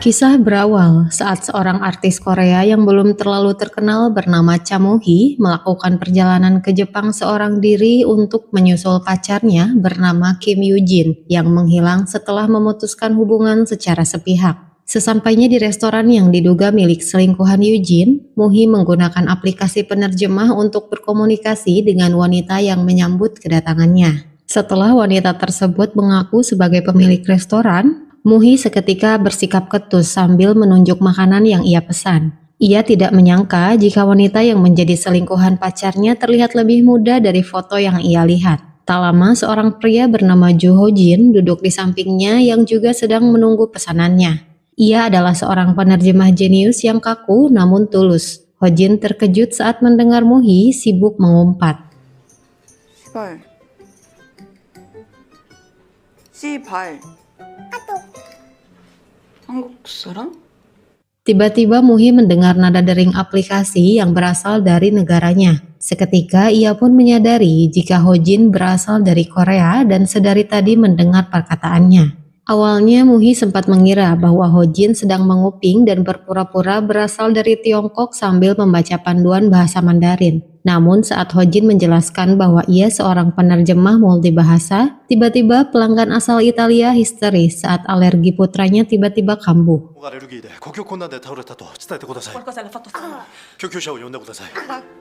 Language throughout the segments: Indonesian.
Kisah berawal saat seorang artis Korea yang belum terlalu terkenal bernama Cha Moo-hee melakukan perjalanan ke Jepang seorang diri untuk menyusul pacarnya bernama Kim Yoo-jin yang menghilang setelah memutuskan hubungan secara sepihak. Sesampainya di restoran yang diduga milik selingkuhan Yoo-jin, Moo-hee menggunakan aplikasi penerjemah untuk berkomunikasi dengan wanita yang menyambut kedatangannya. Setelah wanita tersebut mengaku sebagai pemilik restoran, Moo-hee seketika bersikap ketus sambil menunjuk makanan yang ia pesan. Ia tidak menyangka jika wanita yang menjadi selingkuhan pacarnya terlihat lebih muda dari foto yang ia lihat. Tak lama seorang pria bernama Jo Ho-jin duduk di sampingnya yang juga sedang menunggu pesanannya. Ia adalah seorang penerjemah jenius yang kaku namun tulus. Ho-jin terkejut saat mendengar Moo-hee sibuk mengumpat. 시발. 시발. 한국 사람? Tiba-tiba Moo-hee mendengar nada dering aplikasi yang berasal dari negaranya. Seketika ia pun menyadari jika Ho-jin berasal dari Korea dan sedari tadi mendengar perkataannya. Awalnya Moo-hee sempat mengira bahwa Ho-jin sedang menguping dan berpura-pura berasal dari Tiongkok sambil membaca panduan bahasa Mandarin. Namun saat Ho-jin menjelaskan bahwa ia seorang penerjemah multibahasa, tiba-tiba pelanggan asal Italia histeris saat alergi putranya tiba-tiba kambuh. アレルギーで呼吸困難で倒れたと伝えてください。コルカさんがファットさん。救急車を呼んでください。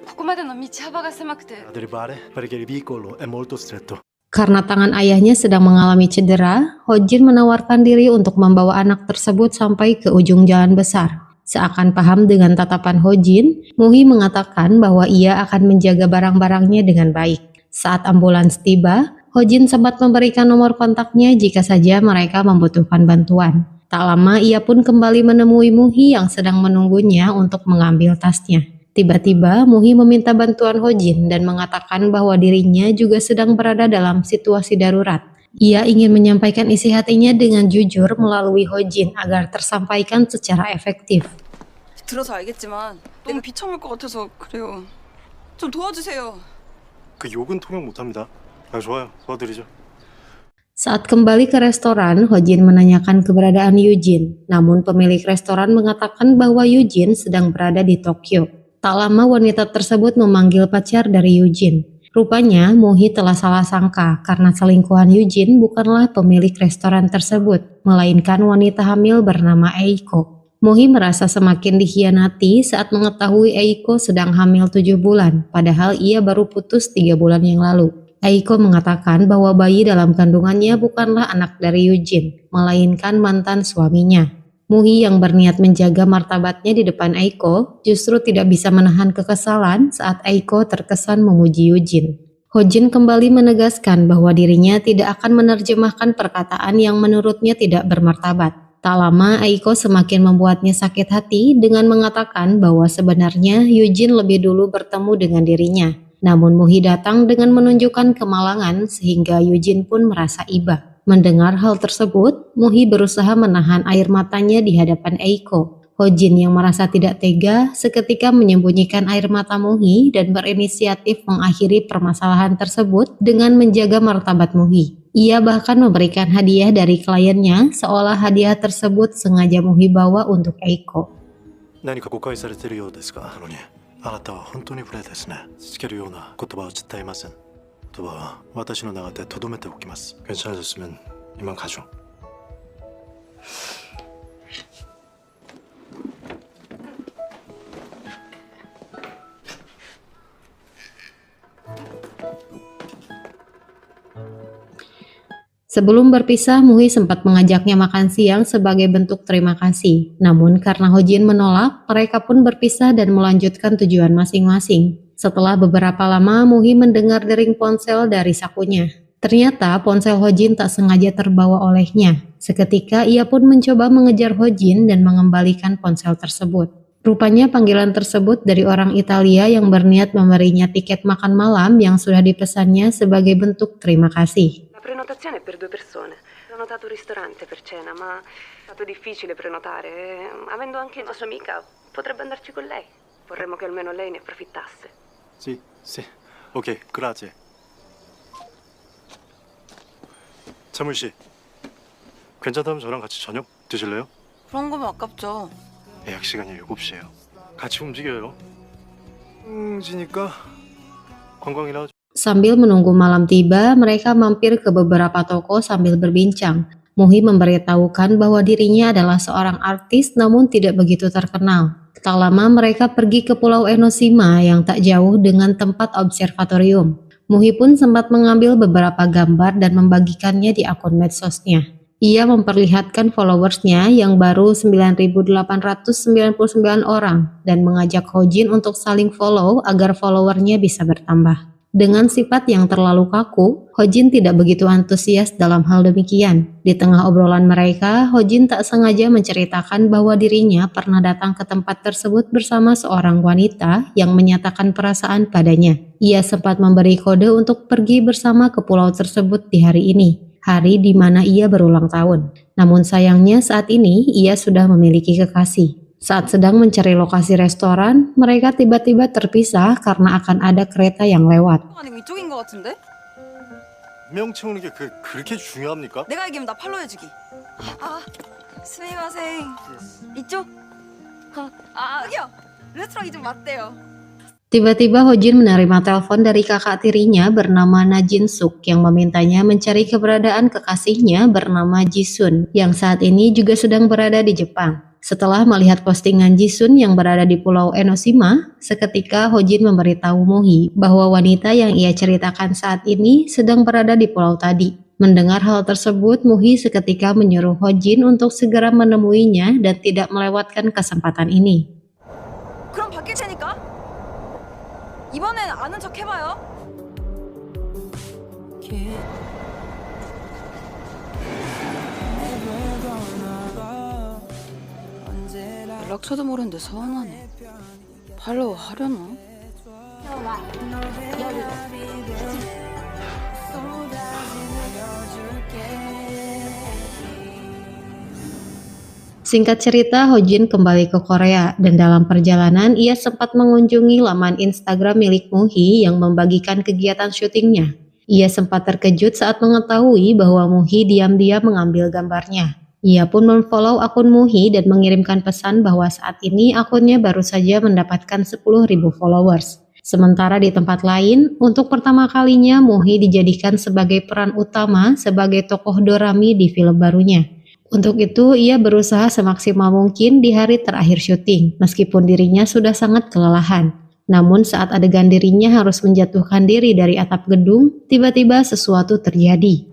ここまでの道幅が狭くて Derivare perché il vicolo è molto stretto. Karena tangan ayahnya sedang mengalami cedera, Ho-jin menawarkan diri untuk membawa anak tersebut sampai ke ujung jalan besar. Seakan paham dengan tatapan Ho-jin, Moo-hee mengatakan bahwa ia akan menjaga barang-barangnya dengan baik. Saat ambulans tiba, Ho-jin sempat memberikan nomor kontaknya jika saja mereka membutuhkan bantuan. Tak lama ia pun kembali menemui Moo-hee yang sedang menunggunya untuk mengambil tasnya. Tiba-tiba Moo-hee meminta bantuan Ho-jin dan mengatakan bahwa dirinya juga sedang berada dalam situasi darurat. Ia ingin menyampaikan isi hatinya dengan jujur melalui Ho-jin agar tersampaikan secara efektif. 들어서 알겠지만 너무 비참할 것 같아서 그래요. 좀 도와주세요. 그 욕은 통역 못합니다. 좋아요. 도와드리죠. Saat kembali ke restoran, Ho-jin menanyakan keberadaan Yoo-jin. Namun pemilik restoran mengatakan bahwa Yoo-jin sedang berada di Tokyo. Tak lama wanita tersebut memanggil pacar dari Yoo-jin. Rupanya Moo-hee telah salah sangka karena selingkuhan Yoo-jin bukanlah pemilik restoran tersebut, melainkan wanita hamil bernama Eiko. Moo-hee merasa semakin dikhianati saat mengetahui Eiko sedang hamil 7 bulan, padahal ia baru putus 3 bulan yang lalu. Eiko mengatakan bahwa bayi dalam kandungannya bukanlah anak dari Yoo-jin, melainkan mantan suaminya. Moo-hee yang berniat menjaga martabatnya di depan Eiko justru tidak bisa menahan kekesalan saat Eiko terkesan memuji Yoo-jin. Ho-jin kembali menegaskan bahwa dirinya tidak akan menerjemahkan perkataan yang menurutnya tidak bermartabat. Tak lama Eiko semakin membuatnya sakit hati dengan mengatakan bahwa sebenarnya Yoo-jin lebih dulu bertemu dengan dirinya. Namun Moo-hee datang dengan menunjukkan kemalangan sehingga Yoo-jin pun merasa iba. Mendengar hal tersebut, Moo-hee berusaha menahan air matanya di hadapan Eiko. Ho-jin yang merasa tidak tega seketika menyembunyikan air mata Moo-hee dan berinisiatif mengakhiri permasalahan tersebut dengan menjaga martabat Moo-hee. Ia bahkan memberikan hadiah dari kliennya seolah hadiah tersebut sengaja Moo-hee bawa untuk Eiko. 何か誤解されているようですが、あなたは本当に無礼ですね。つけるような言葉は絶対いません。言葉は私の中で留めておきます。괜찮으셨으면 이만 가죠. Sebelum berpisah, Moo-hee sempat mengajaknya makan siang sebagai bentuk terima kasih. Namun karena Ho-jin menolak, mereka pun berpisah dan melanjutkan tujuan masing-masing. Setelah beberapa lama, Moo-hee mendengar dering ponsel dari sakunya. Ternyata ponsel Ho-jin tak sengaja terbawa olehnya. Seketika ia pun mencoba mengejar Ho-jin dan mengembalikan ponsel tersebut. Rupanya panggilan tersebut dari orang Italia yang berniat memberinya tiket makan malam yang sudah dipesannya sebagai bentuk terima kasih. La prenotazione è per 2 persone. Ho notato un ristorante per cena, ma è stato difficile prenotare. Avendo anche la sua amica, potrebbe andarci con lei. Vorremmo che almeno lei ne approfittasse. Sì, sì. Ok, grazie. 차물 씨, 괜찮다면 저랑 같이 저녁 드실래요? 그런 거면 아깝죠. 예약 시간이 7시예요. 같이 움직여요. 지니까 관광이나 Sambil menunggu malam tiba, mereka mampir ke beberapa toko sambil berbincang. Muhi memberitahukan bahwa dirinya adalah seorang artis namun tidak begitu terkenal. Tak lama mereka pergi ke Pulau Enoshima yang tak jauh dengan tempat observatorium. Muhi pun sempat mengambil beberapa gambar dan membagikannya di akun medsosnya. Ia memperlihatkan followersnya yang baru 9.899 orang dan mengajak Hojin untuk saling follow agar followernya bisa bertambah. Dengan sifat yang terlalu kaku, Hojin tidak begitu antusias dalam hal demikian. Di tengah obrolan mereka, Hojin tak sengaja menceritakan bahwa dirinya pernah datang ke tempat tersebut bersama seorang wanita yang menyatakan perasaan padanya. Ia sempat memberi kode untuk pergi bersama ke pulau tersebut di hari ini, hari di mana ia berulang tahun. Namun sayangnya saat ini ia sudah memiliki kekasih. Saat sedang mencari lokasi restoran, mereka tiba-tiba terpisah karena akan ada kereta yang lewat. 아니고 이쪽인 것 같은데? 명 채우는 게 그렇게 중요합니까? 내가 이기면 나 팔로우 해주기. 아, 스미마생. 이쪽? 여기요. 레스토랑 이쪽 맞대요. Tiba-tiba Hojin menerima telepon dari kakak tirinya bernama Najin Suk yang memintanya mencari keberadaan kekasihnya bernama Jisun yang saat ini juga sedang berada di Jepang. Setelah melihat postingan Jisun yang berada di Pulau Enoshima, seketika Hojin memberitahu Muhi bahwa wanita yang ia ceritakan saat ini sedang berada di pulau tadi. Mendengar hal tersebut, Muhi seketika menyuruh Hojin untuk segera menemuinya dan tidak melewatkan kesempatan ini. 그럼 바뀔 테니까. 이번엔 아는 척 해봐요. 연락처도 모르는데 서운하네. 팔로우 하려나? Singkat cerita, Hojin kembali ke Korea dan dalam perjalanan ia sempat mengunjungi laman Instagram milik Muhi yang membagikan kegiatan syutingnya. Ia sempat terkejut saat mengetahui bahwa Muhi diam-diam mengambil gambarnya. Ia pun memfollow akun Muhi dan mengirimkan pesan bahwa saat ini akunnya baru saja mendapatkan 10.000 followers. Sementara di tempat lain, untuk pertama kalinya Muhi dijadikan sebagai peran utama sebagai tokoh Dorami di film barunya. Untuk itu, ia berusaha semaksimal mungkin di hari terakhir syuting, meskipun dirinya sudah sangat kelelahan. Namun saat adegan dirinya harus menjatuhkan diri dari atap gedung, tiba-tiba sesuatu terjadi.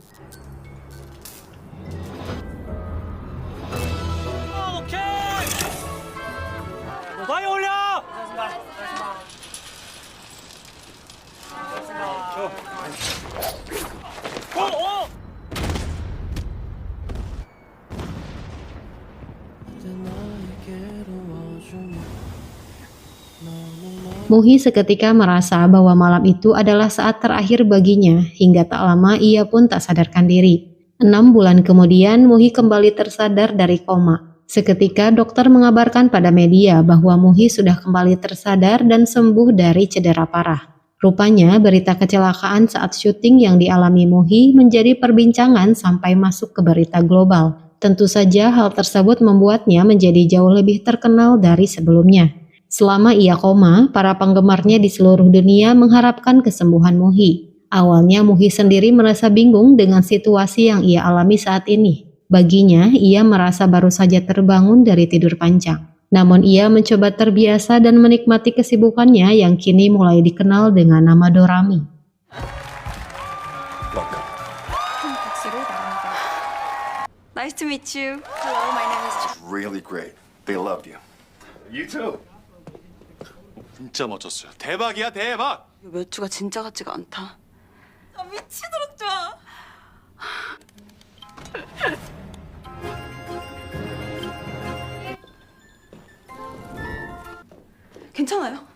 Muhi seketika merasa bahwa malam itu adalah saat terakhir baginya, hingga tak lama ia pun tak sadarkan diri. 6 bulan kemudian, Muhi kembali tersadar dari koma. Seketika dokter mengabarkan pada media bahwa Muhi sudah kembali tersadar dan sembuh dari cedera parah. Rupanya berita kecelakaan saat syuting yang dialami Muhi menjadi perbincangan sampai masuk ke berita global. Tentu saja hal tersebut membuatnya menjadi jauh lebih terkenal dari sebelumnya. Selama ia koma, para penggemarnya di seluruh dunia mengharapkan kesembuhan Muhi. Awalnya Muhi sendiri merasa bingung dengan situasi yang ia alami saat ini. Baginya, ia merasa baru saja terbangun dari tidur panjang. Namun ia mencoba terbiasa dan menikmati kesibukannya yang kini mulai dikenal dengan nama Dorami. Nice to meet you. Hello, my name is. Really great. They loved you. You too. 진짜 멋졌어요. 대박이야, 대박. 몇 주가 진짜 같지가 않다. 아, 미치도록 좋아. 괜찮아요.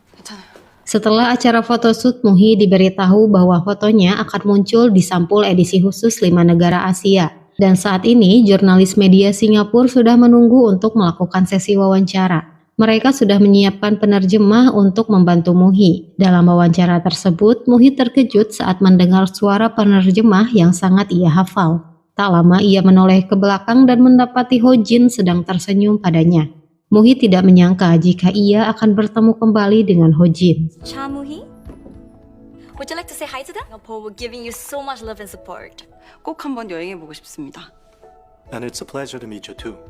Setelah acara photoshoot, Muhi diberitahu bahwa fotonya akan muncul di sampul edisi khusus 5 negara Asia. Dan saat ini, jurnalis media Singapura sudah menunggu untuk melakukan sesi wawancara. Mereka sudah menyiapkan penerjemah untuk membantu Muhi. Dalam wawancara tersebut, Muhi terkejut saat mendengar suara penerjemah yang sangat ia hafal. Tak lama ia menoleh ke belakang dan mendapati Ho Jin sedang tersenyum padanya. Muhi tidak menyangka jika ia akan bertemu kembali dengan Ho Jin. Chamuhi? Would you like to say hi to them? Paul will giving you so much love and support. 꼭 한번 여행해 보고 싶습니다. And it's a pleasure to meet you too.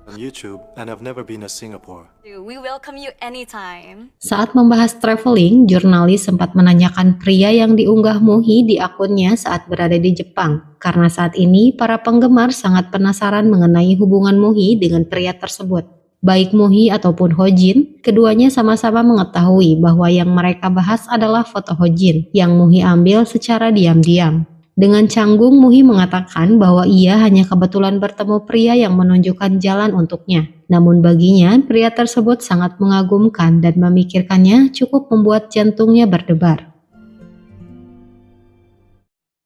On YouTube, and I've never been to Singapore. We welcome you anytime. Saat membahas traveling, jurnalis sempat menanyakan pria yang diunggah Muhi di akunnya saat berada di Jepang. Karena saat ini, para penggemar sangat penasaran mengenai hubungan Muhi dengan pria tersebut. Baik Muhi ataupun Ho Jin, keduanya sama-sama mengetahui bahwa yang mereka bahas adalah foto Ho Jin yang Muhi ambil secara diam-diam. Dengan canggung, Muhi mengatakan bahwa ia hanya kebetulan bertemu pria yang menunjukkan jalan untuknya. Namun baginya, pria tersebut sangat mengagumkan dan memikirkannya cukup membuat jantungnya berdebar.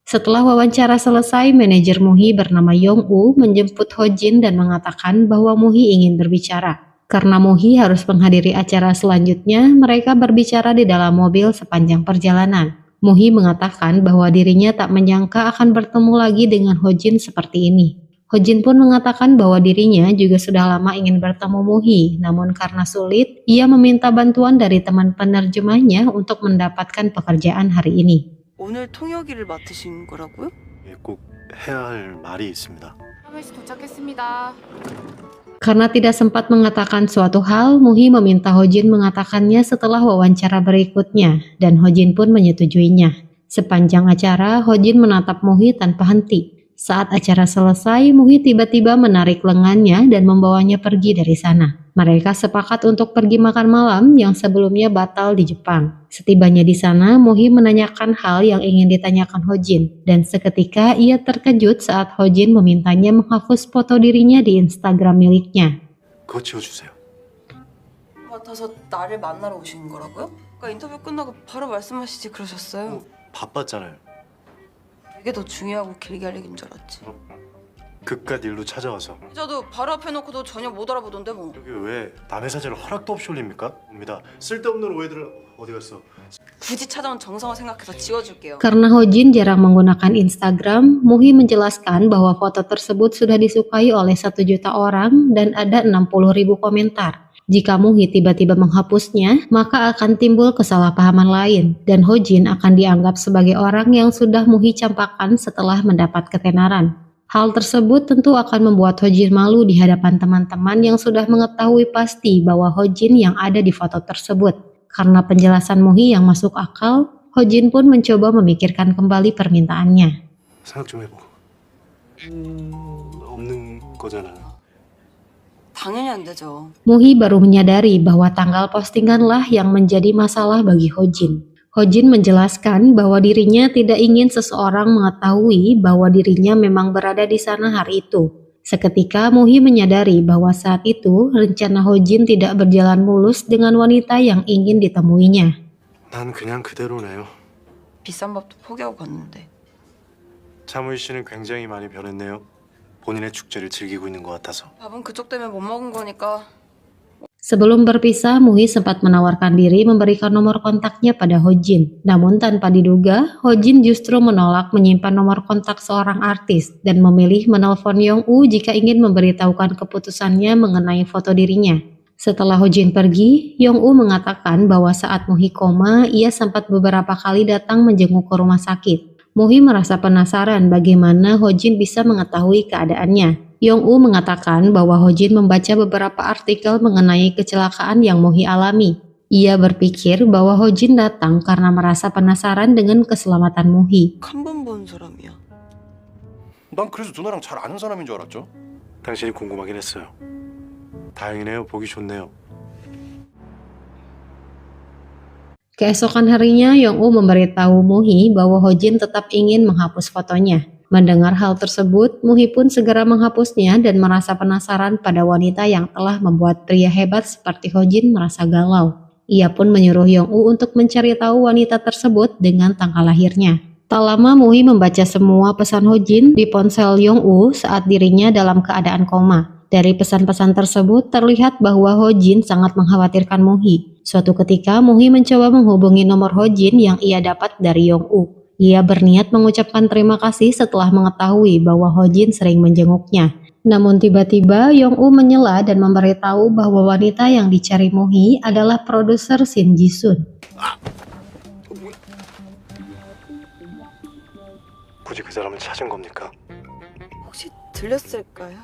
Setelah wawancara selesai, manajer Muhi bernama Yong-woo menjemput Ho Jin dan mengatakan bahwa Muhi ingin berbicara. Karena Muhi harus menghadiri acara selanjutnya, mereka berbicara di dalam mobil sepanjang perjalanan. Muhi mengatakan bahwa dirinya tak menyangka akan bertemu lagi dengan Ho Jin seperti ini. Ho Jin pun mengatakan bahwa dirinya juga sudah lama ingin bertemu Muhi, namun karena sulit, ia meminta bantuan dari teman penerjemahnya untuk mendapatkan pekerjaan hari ini. 오늘 통역일을 맡으신 거라고요? 예, 꼭 해야 할 말이 있습니다. 하멜시 도착했습니다. Karena tidak sempat mengatakan suatu hal, Muhi meminta Ho Jin mengatakannya setelah wawancara berikutnya, dan Ho Jin pun menyetujuinya. Sepanjang acara, Ho Jin menatap Muhi tanpa henti. Saat acara selesai, Muhi tiba-tiba menarik lengannya dan membawanya pergi dari sana. Mereka sepakat untuk pergi makan malam yang sebelumnya batal di Jepang. Setibanya di sana, Muhi menanyakan hal yang ingin ditanyakan Ho Jin, dan seketika ia terkejut saat Ho Jin memintanya menghapus foto dirinya di Instagram miliknya. 그거 지워주세요. 같아서 나를 만나러 오신 거라고요? 아까 인터뷰 끝나고 바로 말씀하시지 그러셨어요. 바빴잖아요. 이게 더 중요하고 길게 할 얘기인 줄 알았지. 그깟 일로 찾아와서 저도 바로 앞에 놓고도 전혀 못 알아보던데 뭐. 여기 왜 남의 사진을 허락도 없이 올립니까? 옵니다. 쓸데없는 오해들은 어디 갔어? 굳이 찾아온 정성을 생각해서 지워줄게요. Karena Ho Jin jarang menggunakan Instagram, Muhi menjelaskan bahwa foto tersebut sudah disukai oleh 1 juta orang dan ada 60.000 komentar. Jika Muhi tiba-tiba menghapusnya, maka akan timbul kesalahpahaman lain, dan Ho Jin akan dianggap sebagai orang yang sudah Muhi campakkan setelah mendapat ketenaran. Hal tersebut tentu akan membuat Ho Jin malu di hadapan teman-teman yang sudah mengetahui pasti bahwa Ho Jin yang ada di foto tersebut. Karena penjelasan Muhi yang masuk akal, Ho Jin pun mencoba memikirkan kembali permintaannya. 생각 좀 해보고. 없는 거잖아. 당연히 안 되죠. Muhi baru menyadari bahwa tanggal postinganlah yang menjadi masalah bagi Ho Jin. Ho Jin menjelaskan bahwa dirinya tidak ingin seseorang mengetahui bahwa dirinya memang berada di sana hari itu. Seketika Muhi menyadari bahwa saat itu rencana Ho Jin tidak berjalan mulus dengan wanita yang ingin ditemuinya. 난 그냥 그대로네요. 비싼 밥도 포기하고 갔는데. 차무희 씨는 굉장히 많이 변했네요. 본인의 축제를 즐기고 있는 것 같아서. 밥은 그쪽 때문에 못 먹은 거니까. Sebelum berpisah, Muhi sempat menawarkan diri memberikan nomor kontaknya pada Ho Jin. Namun tanpa diduga, Ho Jin justru menolak menyimpan nomor kontak seorang artis dan memilih menelpon Yong-woo jika ingin memberitahukan keputusannya mengenai foto dirinya. Setelah Ho Jin pergi, Yong-woo mengatakan bahwa saat Muhi koma, ia sempat beberapa kali datang menjenguk ke rumah sakit. Muhi merasa penasaran bagaimana Ho Jin bisa mengetahui keadaannya. Yong-woo mengatakan bahwa Ho Jin membaca beberapa artikel mengenai kecelakaan yang Muhi alami. Ia berpikir bahwa Ho Jin datang karena merasa penasaran dengan keselamatan Muhi. 한 번 본 사람이야. 난 그래서 누나랑 잘 아는 사람인 줄 알았죠? 당신이 궁금하긴 했어요. 다행이네요. 보기 좋네요. Keesokan harinya, Yong-woo memberitahu Muhi bahwa Ho Jin tetap ingin menghapus fotonya. Mendengar hal tersebut, Muhi pun segera menghapusnya dan merasa penasaran pada wanita yang telah membuat pria hebat seperti Ho Jin merasa galau. Ia pun menyuruh Yong-woo untuk mencari tahu wanita tersebut dengan tanggal lahirnya. Tak lama Muhi membaca semua pesan Ho Jin di ponsel Yong-woo saat dirinya dalam keadaan koma. Dari pesan-pesan tersebut terlihat bahwa Ho Jin sangat mengkhawatirkan Muhi. Suatu ketika Muhi mencoba menghubungi nomor Ho Jin yang ia dapat dari Yong-woo. Ia berniat mengucapkan terima kasih setelah mengetahui bahwa Hojin sering menjenguknya. Namun tiba-tiba Yong-woo menyela dan memberitahu bahwa wanita yang dicari Muhi adalah produser Shin Ji-sun. 굳이 그 사람을 찾은 겁니까? 혹시 들렸을까요?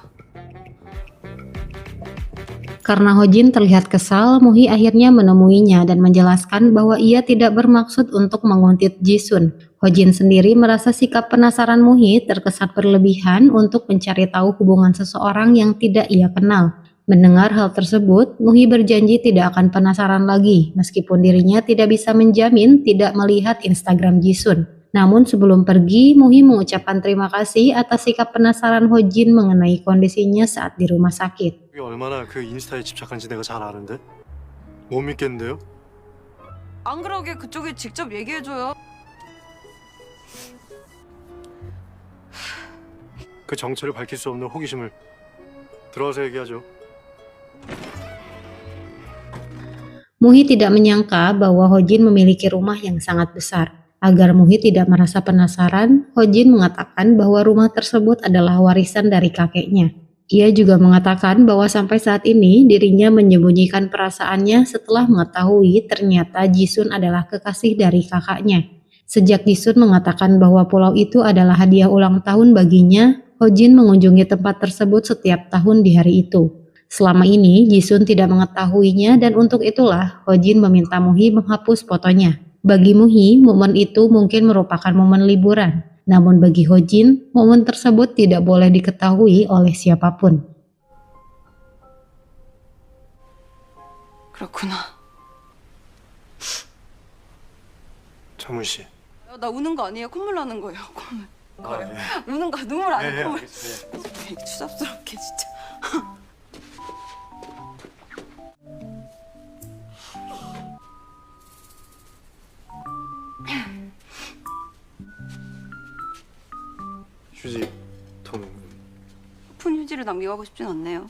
Karena Hojin terlihat kesal, Muhi akhirnya menemuinya dan menjelaskan bahwa ia tidak bermaksud untuk menguntit Ji-sun. Hojin sendiri merasa sikap penasaran Muhi terkesan berlebihan untuk mencari tahu hubungan seseorang yang tidak ia kenal. Mendengar hal tersebut, Muhi berjanji tidak akan penasaran lagi, meskipun dirinya tidak bisa menjamin tidak melihat Instagram Ji-sun. Namun sebelum pergi, Muhi mengucapkan terima kasih atas sikap penasaran Hojin mengenai kondisinya saat di rumah sakit. 이게 얼마나 그 인스타에 집착한지 내가 잘 아는데? 못 믿겠는데요? 안 그러게 그쪽이 직접 얘기해줘요. 그 정체를 밝힐 수 없는 호기심을 들어와서 얘기하죠. Muhi tidak menyangka bahwa Hojin memiliki rumah yang sangat besar. Agar Muhi tidak merasa penasaran, Hojin mengatakan bahwa rumah tersebut adalah warisan dari kakeknya. Ia juga mengatakan bahwa sampai saat ini dirinya menyembunyikan perasaannya setelah mengetahui ternyata Ji-sun adalah kekasih dari kakaknya. Sejak Ji-sun mengatakan bahwa pulau itu adalah hadiah ulang tahun baginya, Hojin mengunjungi tempat tersebut setiap tahun di hari itu. Selama ini Ji-sun tidak mengetahuinya dan untuk itulah Hojin meminta Muhi menghapus fotonya. Bagi Muhi, momen itu mungkin merupakan momen liburan. Namun bagi Hojin, momen tersebut tidak boleh diketahui oleh siapapun. 그렇구나. 정훈 씨. 나 우는 거 아니에요? 콧물 나는 거예요. 콧물. 아, 예. 우는 거 눈물 아니에요? 예, 콧물. 알겠어요. 되게 추잡스럽게 진짜. 휴지 통. 푼 휴지를 낭비하고 싶진 않네요.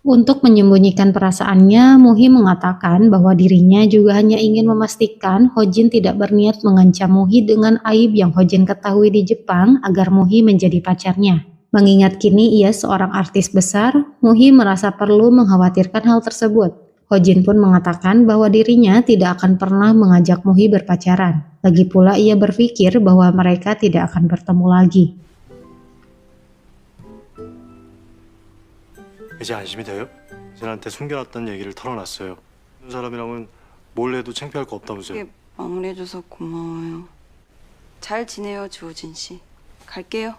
Untuk menyembunyikan perasaannya, Muhi mengatakan bahwa dirinya juga hanya ingin memastikan Hojin tidak berniat mengancam Muhi dengan aib yang Hojin ketahui di Jepang agar Muhi menjadi pacarnya. Mengingat kini ia seorang artis besar, Muhi merasa perlu mengkhawatirkan hal tersebut. Hojin pun mengatakan bahwa dirinya tidak akan pernah mengajak Muhi berpacaran. Lagi pula ia berpikir bahwa mereka tidak akan bertemu lagi. 이제 안심이 돼요? 쟤한테 숨겨놨던 얘기를 털어놨어요. 그런 사람이랑은 뭘 해도 창피할 거 없다면서요. 이게 마무리해줘서 고마워요. 잘 지내요, 주호진 씨. 갈게요.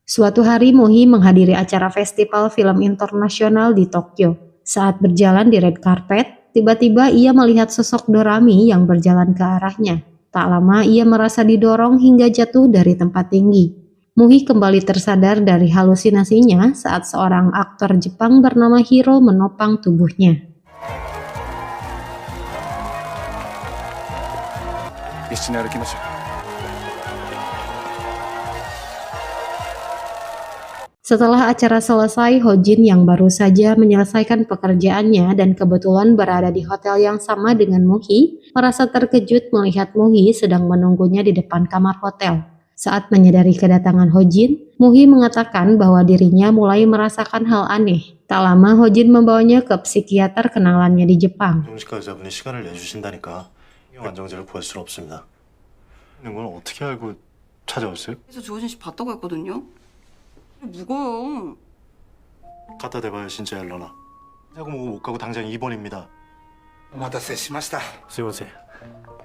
Suatu hari Muhi menghadiri acara festival film internasional di Tokyo. Saat berjalan di red carpet, tiba-tiba ia melihat sosok Dorami yang berjalan ke arahnya. Tak lama ia merasa didorong hingga jatuh dari tempat tinggi. Muhi kembali tersadar dari halusinasinya saat seorang aktor Jepang bernama Hiro menopang tubuhnya. Setelah acara selesai, Hojin yang baru saja menyelesaikan pekerjaannya dan kebetulan berada di hotel yang sama dengan Muhi, merasa terkejut melihat Muhi sedang menunggunya di depan kamar hotel. Saat menyadari kedatangan Hojin, Muhi mengatakan bahwa dirinya mulai merasakan hal aneh. Tak lama Hojin membawanya ke psikiater kenalannya di Jepang. 정신과 의사분이 시간을 내주신다니까 형 안정제를 구할 수는 없습니다. 이건 어떻게 알고 찾아오세요? 그래서 주호진 씨 봤다고 했거든요. 무거워요. 갖다 대봐요 진짜 엘러나. 하고 뭐고 못 가고 당장 입원입니다. お待たせしました。 수고하세요.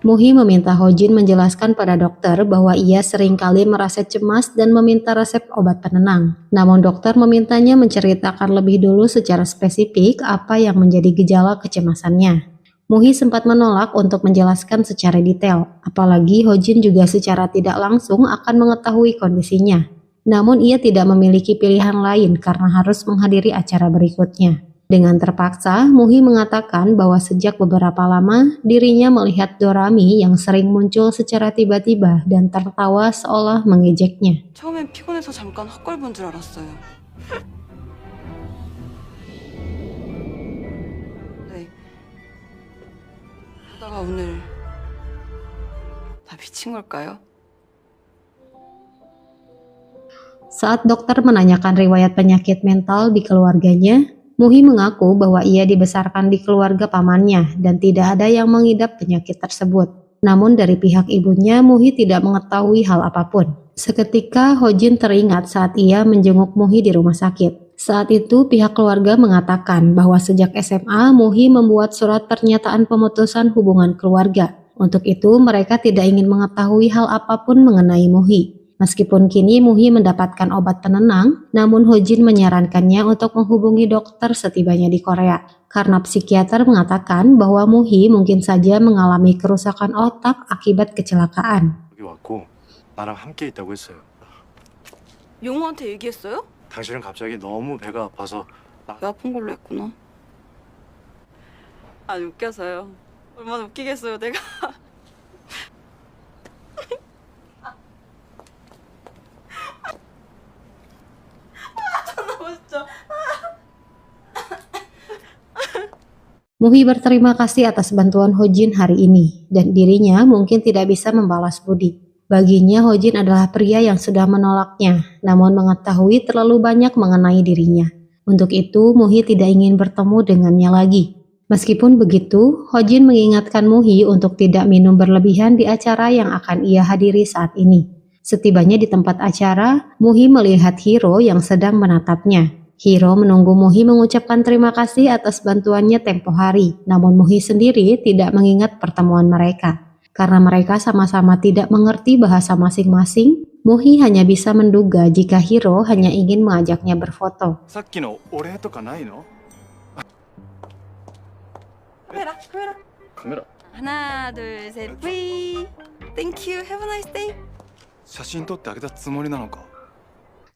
Muhi meminta Hojin menjelaskan pada dokter bahwa ia seringkali merasa cemas dan meminta resep obat penenang. Namun dokter memintanya menceritakan lebih dulu secara spesifik apa yang menjadi gejala kecemasannya. Muhi sempat menolak untuk menjelaskan secara detail, apalagi Hojin juga secara tidak langsung akan mengetahui kondisinya. Namun ia tidak memiliki pilihan lain karena harus menghadiri acara berikutnya. Dengan terpaksa, Muhi mengatakan bahwa sejak beberapa lama dirinya melihat Dorami yang sering muncul secara tiba-tiba dan tertawa seolah mengejeknya. 처음엔 피곤해서 잠깐 헛걸 본 줄 알았어요. 그러다가 오늘 나 미친 걸까요? Saat dokter menanyakan riwayat penyakit mental di keluarganya, Muhi mengaku bahwa ia dibesarkan di keluarga pamannya dan tidak ada yang mengidap penyakit tersebut. Namun dari pihak ibunya, Muhi tidak mengetahui hal apapun. Seketika Hojin teringat saat ia menjenguk Muhi di rumah sakit. Saat itu pihak keluarga mengatakan bahwa sejak SMA, Muhi membuat surat pernyataan pemutusan hubungan keluarga. Untuk itu mereka tidak ingin mengetahui hal apapun mengenai Muhi. Meskipun kini Muhi mendapatkan obat penenang, namun Hojin menyarankannya untuk menghubungi dokter setibanya di Korea. Karena psikiater mengatakan bahwa Muhi mungkin saja mengalami kerusakan otak akibat kecelakaan. 여기 왔고 나랑 함께 있다고 했어요. 용호한테 얘기했어요? 당신은 갑자기 너무 배가 아파서 배 아픈 걸로 했구나. 아니 웃겨서요. 얼마나 웃기겠어요 내가. 존나 멋있죠. Muhi berterima kasih atas bantuan Hojin hari ini, dan dirinya mungkin tidak bisa membalas budi. Baginya Hojin adalah pria yang sudah menolaknya, namun mengetahui terlalu banyak mengenai dirinya. Untuk itu, Muhi tidak ingin bertemu dengannya lagi. Meskipun begitu, Hojin mengingatkan Muhi untuk tidak minum berlebihan di acara yang akan ia hadiri saat ini. Setibanya di tempat acara, Muhi melihat Hiro yang sedang menatapnya. Hiro menunggu Muhi mengucapkan terima kasih atas bantuannya tempo hari, namun Muhi sendiri tidak mengingat pertemuan mereka. Karena mereka sama-sama tidak mengerti bahasa masing-masing, Muhi hanya bisa menduga jika Hiro hanya ingin mengajaknya berfoto. さっきのお礼とかないの？ 카메라. カメラ 하나 둘셋 V. Thank you. Have a nice day. 写真撮ってあげたつもりなのか？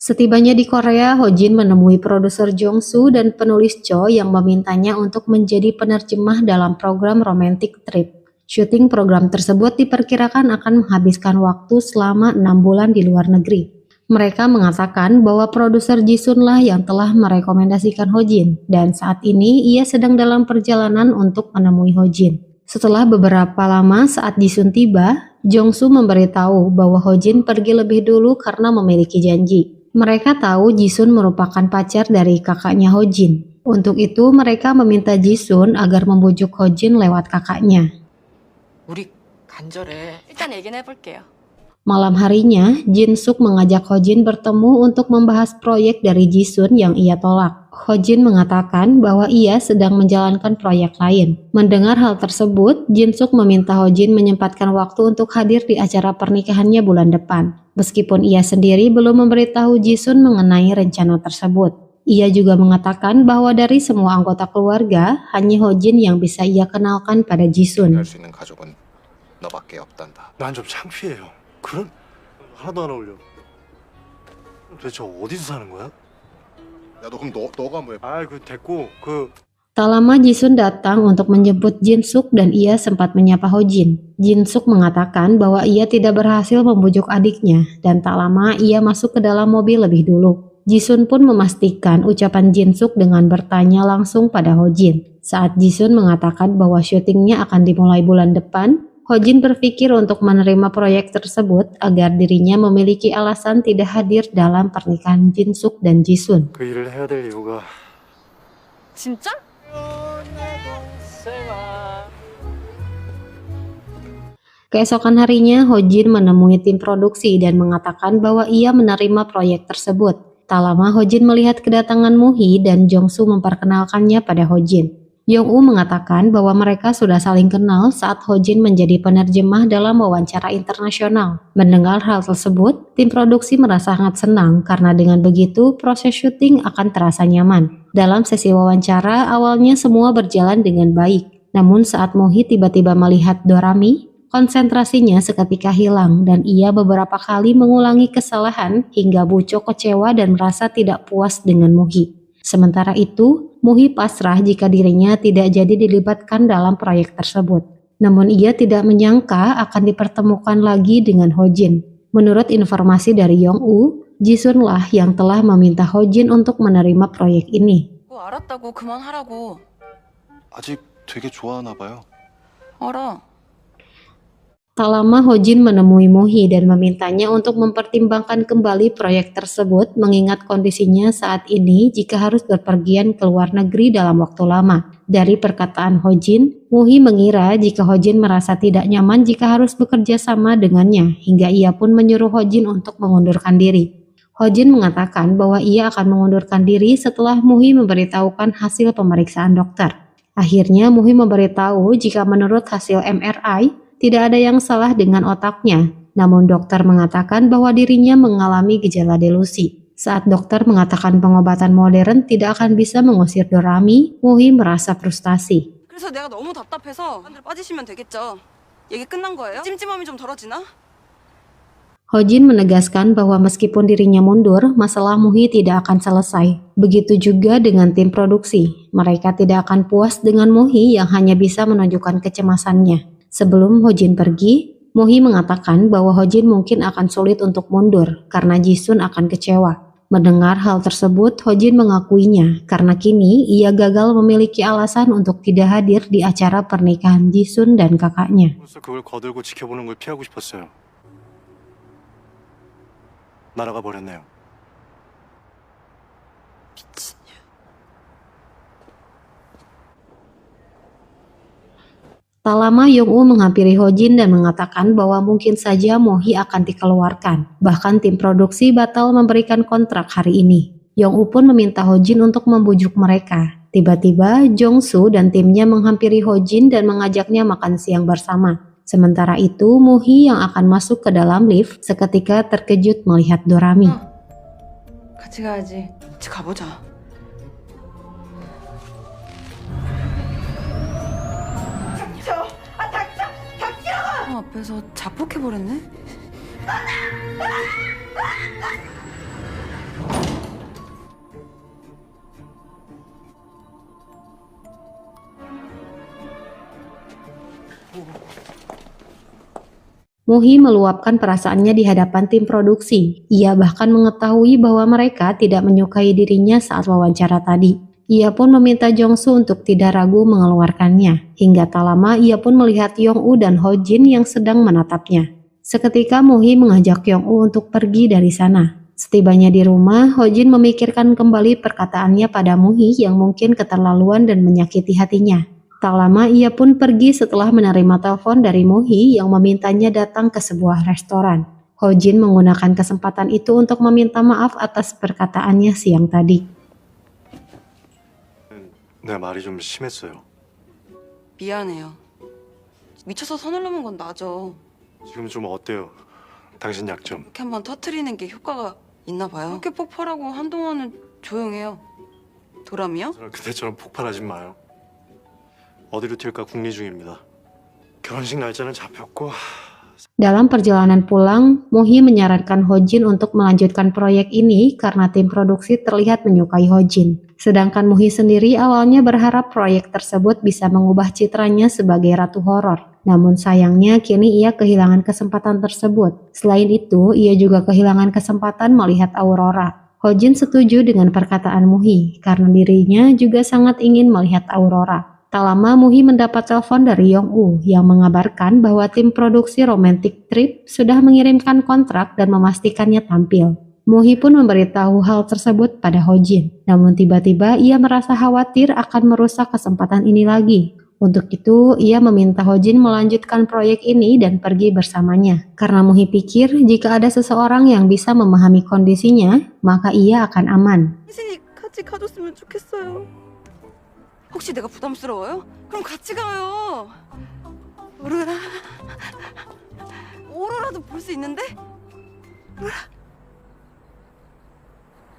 Setibanya di Korea, Hojin menemui produser Jongsu dan penulis Cho yang memintanya untuk menjadi penerjemah dalam program Romantic Trip. Syuting program tersebut diperkirakan akan menghabiskan waktu selama 6 bulan di luar negeri. Mereka mengatakan bahwa produser Jisun lah yang telah merekomendasikan Hojin, dan saat ini ia sedang dalam perjalanan untuk menemui Hojin. Setelah beberapa lama saat Jisun tiba, Jongsu memberitahu bahwa Hojin pergi lebih dulu karena memiliki janji. Mereka tahu Jisun merupakan pacar dari kakaknya Hojin. Untuk itu mereka meminta Jisun agar membujuk Hojin lewat kakaknya. 우리 간절해. 일단 얘기는 해볼게요. Malam harinya, Jin-suk mengajak Hojin bertemu untuk membahas proyek dari Jisun yang ia tolak. Hojin mengatakan bahwa ia sedang menjalankan proyek lain. Mendengar hal tersebut, Jin-suk meminta Hojin menyempatkan waktu untuk hadir di acara pernikahannya bulan depan. Meskipun ia sendiri belum memberitahu Jisun mengenai rencana tersebut. Ia juga mengatakan bahwa dari semua anggota keluarga, hanya Hojin yang bisa ia kenalkan pada Jisun. 할 수 있는 가족은 너밖에 없단다. 난 좀 창피해요. 그런 하나도 안 어울려. 도대체 어디서 사는 거야? 야, 너 그럼 너가 뭐 해? 아이 그 됐고 그 Tak lama Jisun datang untuk menjemput Jin-suk dan ia sempat menyapa Hojin. Jin-suk mengatakan bahwa ia tidak berhasil membujuk adiknya dan tak lama ia masuk ke dalam mobil lebih dulu. Jisun pun memastikan ucapan Jin-suk dengan bertanya langsung pada Hojin. Saat Jisun mengatakan bahwa syutingnya akan dimulai bulan depan, Hojin berpikir untuk menerima proyek tersebut agar dirinya memiliki alasan tidak hadir dalam pernikahan Jin-suk dan Jisun. 그 일을 해야 될 이유가 진짜? Keesokan harinya, Hojin menemui tim produksi dan mengatakan bahwa ia menerima proyek tersebut. Tak lama Hojin melihat kedatangan Muhi dan Jongsu memperkenalkannya pada Hojin. Yong-woo mengatakan bahwa mereka sudah saling kenal saat Hojin menjadi penerjemah dalam wawancara internasional. Mendengar hal tersebut, tim produksi merasa sangat senang karena dengan begitu proses syuting akan terasa nyaman. Dalam sesi wawancara, awalnya semua berjalan dengan baik. Namun saat Muhi tiba-tiba melihat Dorami, konsentrasinya seketika hilang dan ia beberapa kali mengulangi kesalahan hingga Bucho kecewa dan merasa tidak puas dengan Muhi. Sementara itu, Muhi pasrah jika dirinya tidak jadi dilibatkan dalam proyek tersebut. Namun ia tidak menyangka akan dipertemukan lagi dengan Hojin. Menurut informasi dari Yong-woo, Jisun lah yang telah meminta Hojin untuk menerima proyek ini. 뭐 알았다고 그만하라고. 아직 되게 좋아하나 봐요. 알아. Tak lama Hojin menemui Muhi dan memintanya untuk mempertimbangkan kembali proyek tersebut mengingat kondisinya saat ini jika harus berpergian ke luar negeri dalam waktu lama. Dari perkataan Hojin, Muhi mengira jika Hojin merasa tidak nyaman jika harus bekerja sama dengannya hingga ia pun menyuruh Hojin untuk mengundurkan diri. Hojin mengatakan bahwa ia akan mengundurkan diri setelah Muhi memberitahukan hasil pemeriksaan dokter. Akhirnya Muhi memberitahu jika menurut hasil MRI, tidak ada yang salah dengan otaknya, namun dokter mengatakan bahwa dirinya mengalami gejala delusi. Saat dokter mengatakan pengobatan modern tidak akan bisa mengusir Dorami, Muhi merasa frustasi. 그래서 내가 너무 답답해서 빠지시면 되겠죠. 얘기 끝난 거예요? 찜찜함이 좀 덜어지나? Hojin menegaskan bahwa meskipun dirinya mundur, masalah Muhi tidak akan selesai. Begitu juga dengan tim produksi. Mereka tidak akan puas dengan Muhi yang hanya bisa menunjukkan kecemasannya. Sebelum Hojin pergi, Muhi mengatakan bahwa Hojin mungkin akan sulit untuk mundur karena Jisun akan kecewa. Mendengar hal tersebut, Hojin mengakuinya karena kini ia gagal memiliki alasan untuk tidak hadir di acara pernikahan Jisun dan kakaknya. 그래서 그걸 거들고 지켜보는 걸 피하고 싶었어요. 날아가 버렸네요. Tak lama Yong-woo menghampiri Hojin dan mengatakan bahwa mungkin saja Muhi akan dikeluarkan. Bahkan tim produksi batal memberikan kontrak hari ini. Yong-woo pun meminta Hojin untuk membujuk mereka. Tiba-tiba Jong-soo dan timnya menghampiri Hojin dan mengajaknya makan siang bersama. Sementara itu Muhi yang akan masuk ke dalam lift seketika terkejut melihat Dorami. 같이 가야지. 같이 가보자. 앞에서 자폭해버렸네? Muhi meluapkan perasaannya di hadapan tim produksi. Ia bahkan mengetahui bahwa mereka tidak menyukai dirinya saat wawancara tadi. Ia pun meminta Jong-soo untuk tidak ragu mengeluarkannya. Hingga tak lama ia pun melihat Yong-woo dan Hojin yang sedang menatapnya. Seketika Muhi mengajak Yong-woo untuk pergi dari sana. Setibanya di rumah, Hojin memikirkan kembali perkataannya pada Muhi yang mungkin keterlaluan dan menyakiti hatinya. Tak lama ia pun pergi setelah menerima telepon dari Muhi yang memintanya datang ke sebuah restoran. Hojin menggunakan kesempatan itu untuk meminta maaf atas perkataannya siang tadi. 내 말이 좀 심했어요. 미안해요. 미쳐서 선을 넘은 건 맞아. 지금 좀 어때요? 당신 약 좀. 이렇게 한번 터트리는 게 효과가 있나 봐요. 그렇게 폭발하고 한동안은 조용해요. 도람이요? 그때처럼 폭발하지 마요. 어디로 튈까 궁리 중입니다. 결혼식 날짜는 잡혔고. Dalam perjalanan pulang, Muhi menyarankan Hojin untuk melanjutkan proyek ini karena tim produksi terlihat menyukai Hojin. Sedangkan Muhi sendiri awalnya berharap proyek tersebut bisa mengubah citranya sebagai ratu horor. Namun sayangnya kini ia kehilangan kesempatan tersebut. Selain itu, ia juga kehilangan kesempatan melihat Aurora. Hojin setuju dengan perkataan Muhi karena dirinya juga sangat ingin melihat Aurora. Tak lama Muhi mendapat telepon dari Yong-woo yang mengabarkan bahwa tim produksi Romantic Trip sudah mengirimkan kontrak dan memastikannya tampil. Muhi pun memberitahu hal tersebut pada Hojin. Namun tiba-tiba ia merasa khawatir akan merusak kesempatan ini lagi. Untuk itu ia meminta Hojin melanjutkan proyek ini dan pergi bersamanya. Karena Muhi pikir jika ada seseorang yang bisa memahami kondisinya, maka ia akan aman. 당신이 같이 가줬으면 좋겠어요. 혹시 내가 부담스러워요? 그럼 같이 가요. 오로라도 볼 수 있는데?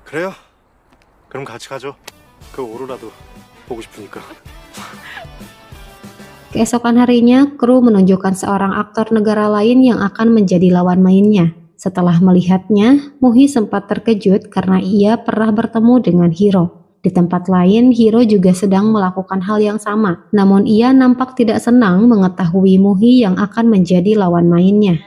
그래요? 그럼 같이 가죠. 그 오로라도 보고 싶으니까. Keesokan harinya, kru menunjukkan seorang aktor negara lain yang akan menjadi lawan mainnya. Setelah melihatnya, Muhi sempat terkejut karena ia pernah bertemu dengan Hiro. Di tempat lain, Hiro juga sedang melakukan hal yang sama. Namun ia nampak tidak senang mengetahui Muhi yang akan menjadi lawan mainnya.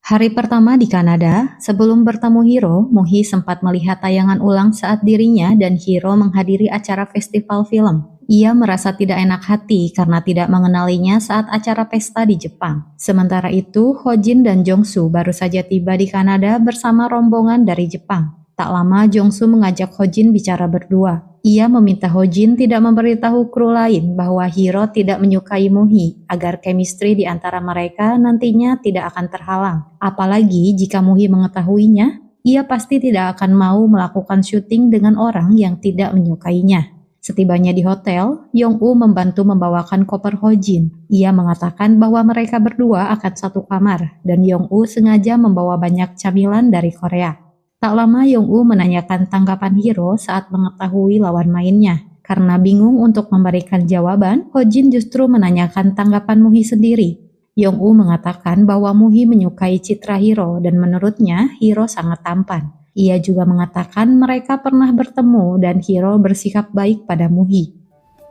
Hari pertama di Kanada, sebelum bertemu Hiro, Muhi sempat melihat tayangan ulang saat dirinya dan Hiro menghadiri acara festival film. Ia merasa tidak enak hati karena tidak mengenalinya saat acara pesta di Jepang. Sementara itu, Hojin dan Jongsu baru saja tiba di Kanada bersama rombongan dari Jepang. Tak lama, Jongsu mengajak Hojin bicara berdua. Ia meminta Hojin tidak memberitahu kru lain bahwa Hiro tidak menyukai Muhi agar chemistry di antara mereka nantinya tidak akan terhalang. Apalagi jika Muhi mengetahuinya, ia pasti tidak akan mau melakukan syuting dengan orang yang tidak menyukainya. Setibanya di hotel, Yong-woo membantu membawakan koper Hojin. Ia mengatakan bahwa mereka berdua akan satu kamar dan Yong-woo sengaja membawa banyak camilan dari Korea. Tak lama Yong-woo menanyakan tanggapan Hiro saat mengetahui lawan mainnya. Karena bingung untuk memberikan jawaban, Hojin justru menanyakan tanggapan Muhi sendiri. Yong-woo mengatakan bahwa Muhi menyukai citra Hiro dan menurutnya Hiro sangat tampan. Ia juga mengatakan mereka pernah bertemu dan Hiro bersikap baik pada Muhi.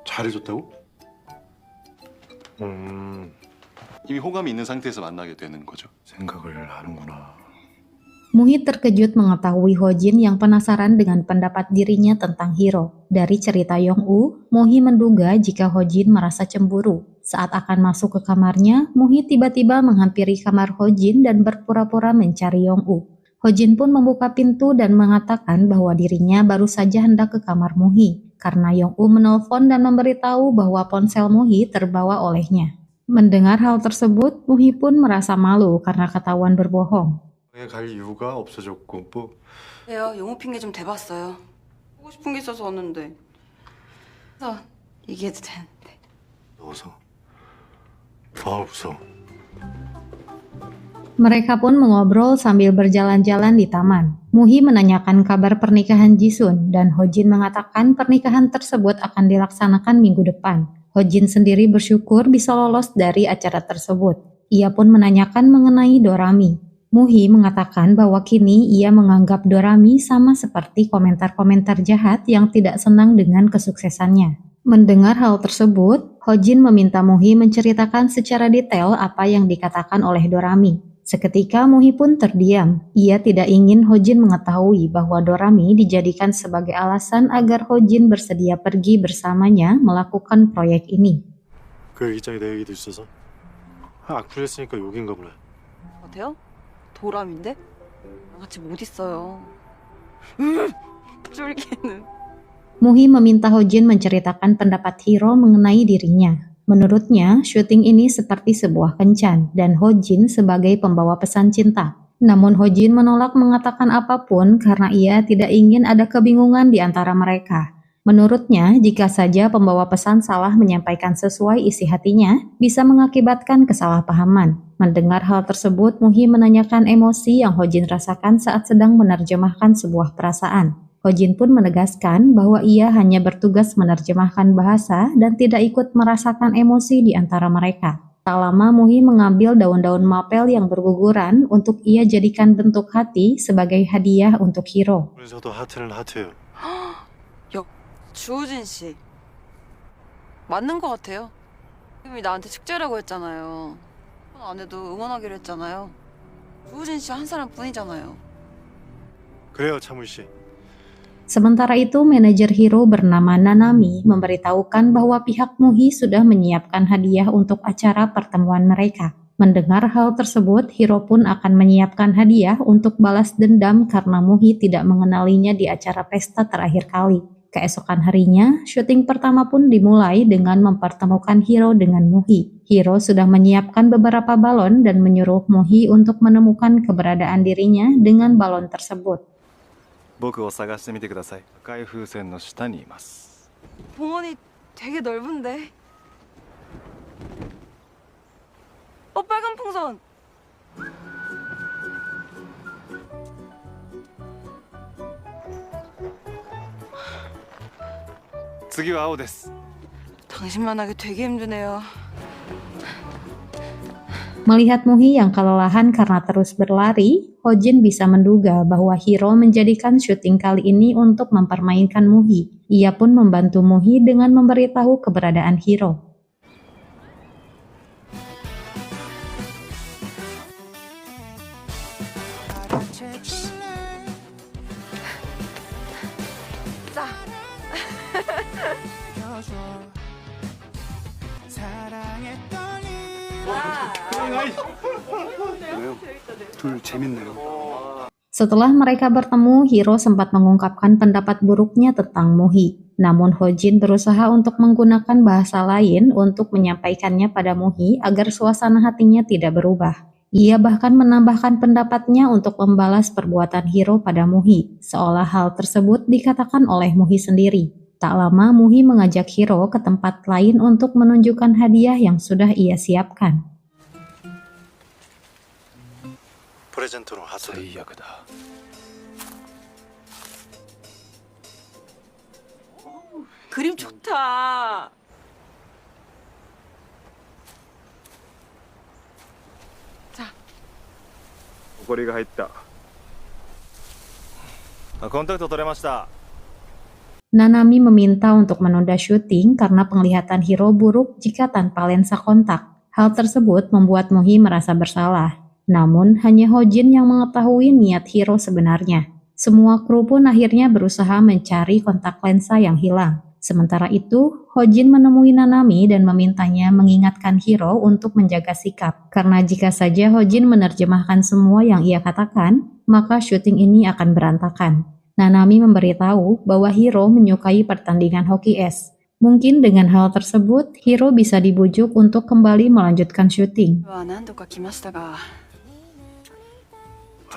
잘해줬다고? 이미 호감이 있는 상태에서 만나게 되는 거죠. 생각을 하는구나. Muhi terkejut mengetahui Hojin yang penasaran dengan pendapat dirinya tentang Hiro. Dari cerita Yong-woo, Muhi menduga jika Hojin merasa cemburu. Saat akan masuk ke kamarnya, Muhi tiba-tiba menghampiri kamar Hojin dan berpura-pura mencari Yong-woo. Hojin pun membuka pintu dan mengatakan bahwa dirinya baru saja hendak ke kamar Muhi, karena Yong-woo menelpon dan memberitahu bahwa ponsel Muhi terbawa olehnya. Mendengar hal tersebut, Muhi pun merasa malu karena ketahuan berbohong. 갈 이유가 없어졌고 뭐 네요, 용호 핑계 좀 대봤어요. 보고 싶은 게 있어서 왔는데. 그래서 얘기해도 되는데. 무서워. 무서워. Mereka pun mengobrol sambil berjalan-jalan di taman. Muhi menanyakan kabar pernikahan Jisun dan Hojin mengatakan pernikahan tersebut akan dilaksanakan minggu depan. Hojin sendiri bersyukur bisa lolos dari acara tersebut. Ia pun menanyakan mengenai Dorami. Muhi mengatakan bahwa kini ia menganggap Dorami sama seperti komentar-komentar jahat yang tidak senang dengan kesuksesannya. Mendengar hal tersebut, Hojin meminta Muhi menceritakan secara detail apa yang dikatakan oleh Dorami. Seketika Muhi pun terdiam. Ia tidak ingin Hojin mengetahui bahwa Dorami dijadikan sebagai alasan agar Hojin bersedia pergi bersamanya melakukan proyek ini. 그 일장에 내 얘기도 있어서 악플했으니까 욕인가 보네. 어때요? 도람인데? 같이 못 있어요. 쫄기는. Muhi meminta Hojin menceritakan pendapat Hiro mengenai dirinya. Menurutnya, syuting ini seperti sebuah kencan dan Hojin sebagai pembawa pesan cinta. Namun Hojin menolak mengatakan apapun karena ia tidak ingin ada kebingungan di antara mereka. Menurutnya, jika saja pembawa pesan salah menyampaikan sesuai isi hatinya, bisa mengakibatkan kesalahpahaman. Mendengar hal tersebut, Muhi menanyakan emosi yang Hojin rasakan saat sedang menerjemahkan sebuah perasaan. Hojin pun menegaskan bahwa ia hanya bertugas menerjemahkan bahasa dan tidak ikut merasakan emosi di antara mereka. Tak lama Muhi mengambil daun-daun mapel yang berguguran untuk ia jadikan bentuk hati sebagai hadiah untuk Hiro. 그래서도 하트는 하트예요. 야, 주호진 씨. 맞는 것 같아요. 이미 나한테 축제라고 했잖아요. 안 해도 응원하기로 했잖아요. 주호진 씨 한 사람뿐이잖아요. 그래요, 차물 씨. Sementara itu, manajer Hiro bernama Nanami memberitahukan bahwa pihak Muhi sudah menyiapkan hadiah untuk acara pertemuan mereka. Mendengar hal tersebut, Hiro pun akan menyiapkan hadiah untuk balas dendam karena Muhi tidak mengenalinya di acara pesta terakhir kali. Keesokan harinya, syuting pertama pun dimulai dengan mempertemukan Hiro dengan Muhi. Hiro sudah menyiapkan beberapa balon dan menyuruh Muhi untuk menemukan keberadaan dirinya dengan balon tersebut. 僕を探してみてください。赤い風船の下にいます。 봉원이 되게 넓은데. 빨간 풍선.次は青です。 당신만 하기 되게 힘드네요. Melihat Muhi yang kelelahan karena terus berlari, Hojin bisa menduga bahwa Hiro menjadikan syuting kali ini untuk mempermainkan Muhi. Ia pun membantu Muhi dengan memberitahu keberadaan Hiro. 진짜. 둘 재밌네요. Setelah mereka bertemu, Hiro sempat mengungkapkan pendapat buruknya tentang Muhi. Namun Hojin berusaha untuk menggunakan bahasa lain untuk menyampaikannya pada Muhi agar suasana hatinya tidak berubah. Ia bahkan menambahkan pendapatnya untuk membalas perbuatan Hiro pada Muhi, seolah hal tersebut dikatakan oleh Muhi sendiri. Tak lama Muhi mengajak Hiro ke tempat lain untuk menunjukkan hadiah yang sudah ia siapkan. プレゼントの発売最悪だ。 그림 좋다. 埃が入った。コンタクト取れました。 Nanami meminta untuk menunda syuting karena penglihatan Hiro buruk jika tanpa lensa kontak. Hal tersebut membuat Muhi merasa bersalah. Namun, hanya Hojin yang mengetahui niat Hiro sebenarnya. Semua kru pun akhirnya berusaha mencari kontak lensa yang hilang. Sementara itu, Hojin menemui Nanami dan memintanya mengingatkan Hiro untuk menjaga sikap. Karena jika saja Hojin menerjemahkan semua yang ia katakan, maka syuting ini akan berantakan. Nanami memberitahu bahwa Hiro menyukai pertandingan hoki es. Mungkin dengan hal tersebut, Hiro bisa dibujuk untuk kembali melanjutkan syuting. 何度か来ましたが、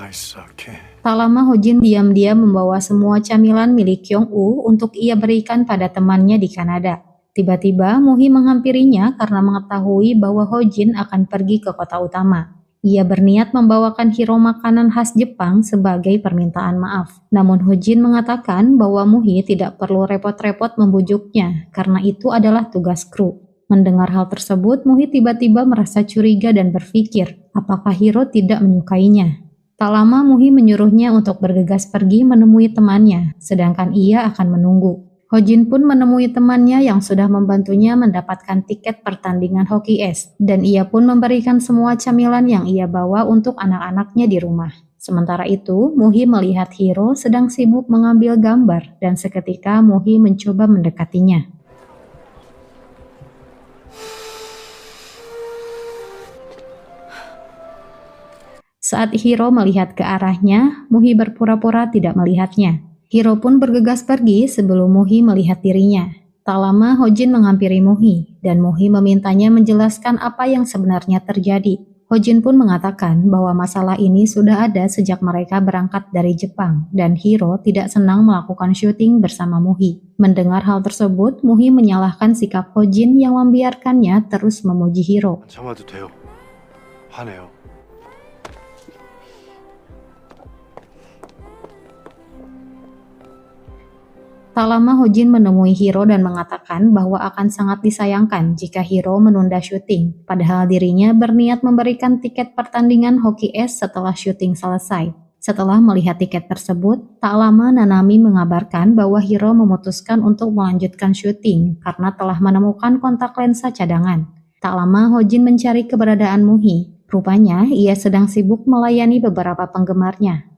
アイスだけ Tak lama Hojin diam-diam membawa semua camilan milik Kyung-woo untuk ia berikan pada temannya di Kanada. Tiba-tiba Muhi menghampirinya karena mengetahui bahwa Hojin akan pergi ke kota utama. Ia berniat membawakan Hiro makanan khas Jepang sebagai permintaan maaf. Namun Hojin mengatakan bahwa Muhi tidak perlu repot-repot membujuknya karena itu adalah tugas kru. Mendengar hal tersebut, Muhi tiba-tiba merasa curiga dan berpikir, apakah Hiro tidak menyukainya? Tak lama Muhi menyuruhnya untuk bergegas pergi menemui temannya, sedangkan ia akan menunggu. Hojin pun menemui temannya yang sudah membantunya mendapatkan tiket pertandingan hoki es, dan ia pun memberikan semua camilan yang ia bawa untuk anak-anaknya di rumah. Sementara itu, Muhi melihat Hiro sedang sibuk mengambil gambar, dan seketika Muhi mencoba mendekatinya. Saat Hiro melihat ke arahnya, Muhi berpura-pura tidak melihatnya. Hiro pun bergegas pergi sebelum Muhi melihat dirinya. Tak lama Hojin menghampiri Muhi, dan Muhi memintanya menjelaskan apa yang sebenarnya terjadi. Hojin pun mengatakan bahwa masalah ini sudah ada sejak mereka berangkat dari Jepang, dan Hiro tidak senang melakukan syuting bersama Muhi. Mendengar hal tersebut, Muhi menyalahkan sikap Hojin yang membiarkannya terus memuji Hiro. 邪魔で手を羽を Tak lama Hojin menemui Hiro dan mengatakan bahwa akan sangat disayangkan jika Hiro menunda syuting, padahal dirinya berniat memberikan tiket pertandingan hoki es setelah syuting selesai. Setelah melihat tiket tersebut, tak lama Nanami mengabarkan bahwa Hiro memutuskan untuk melanjutkan syuting karena telah menemukan kontak lensa cadangan. Tak lama Hojin mencari keberadaan Muhi. Rupanya ia sedang sibuk melayani beberapa penggemarnya.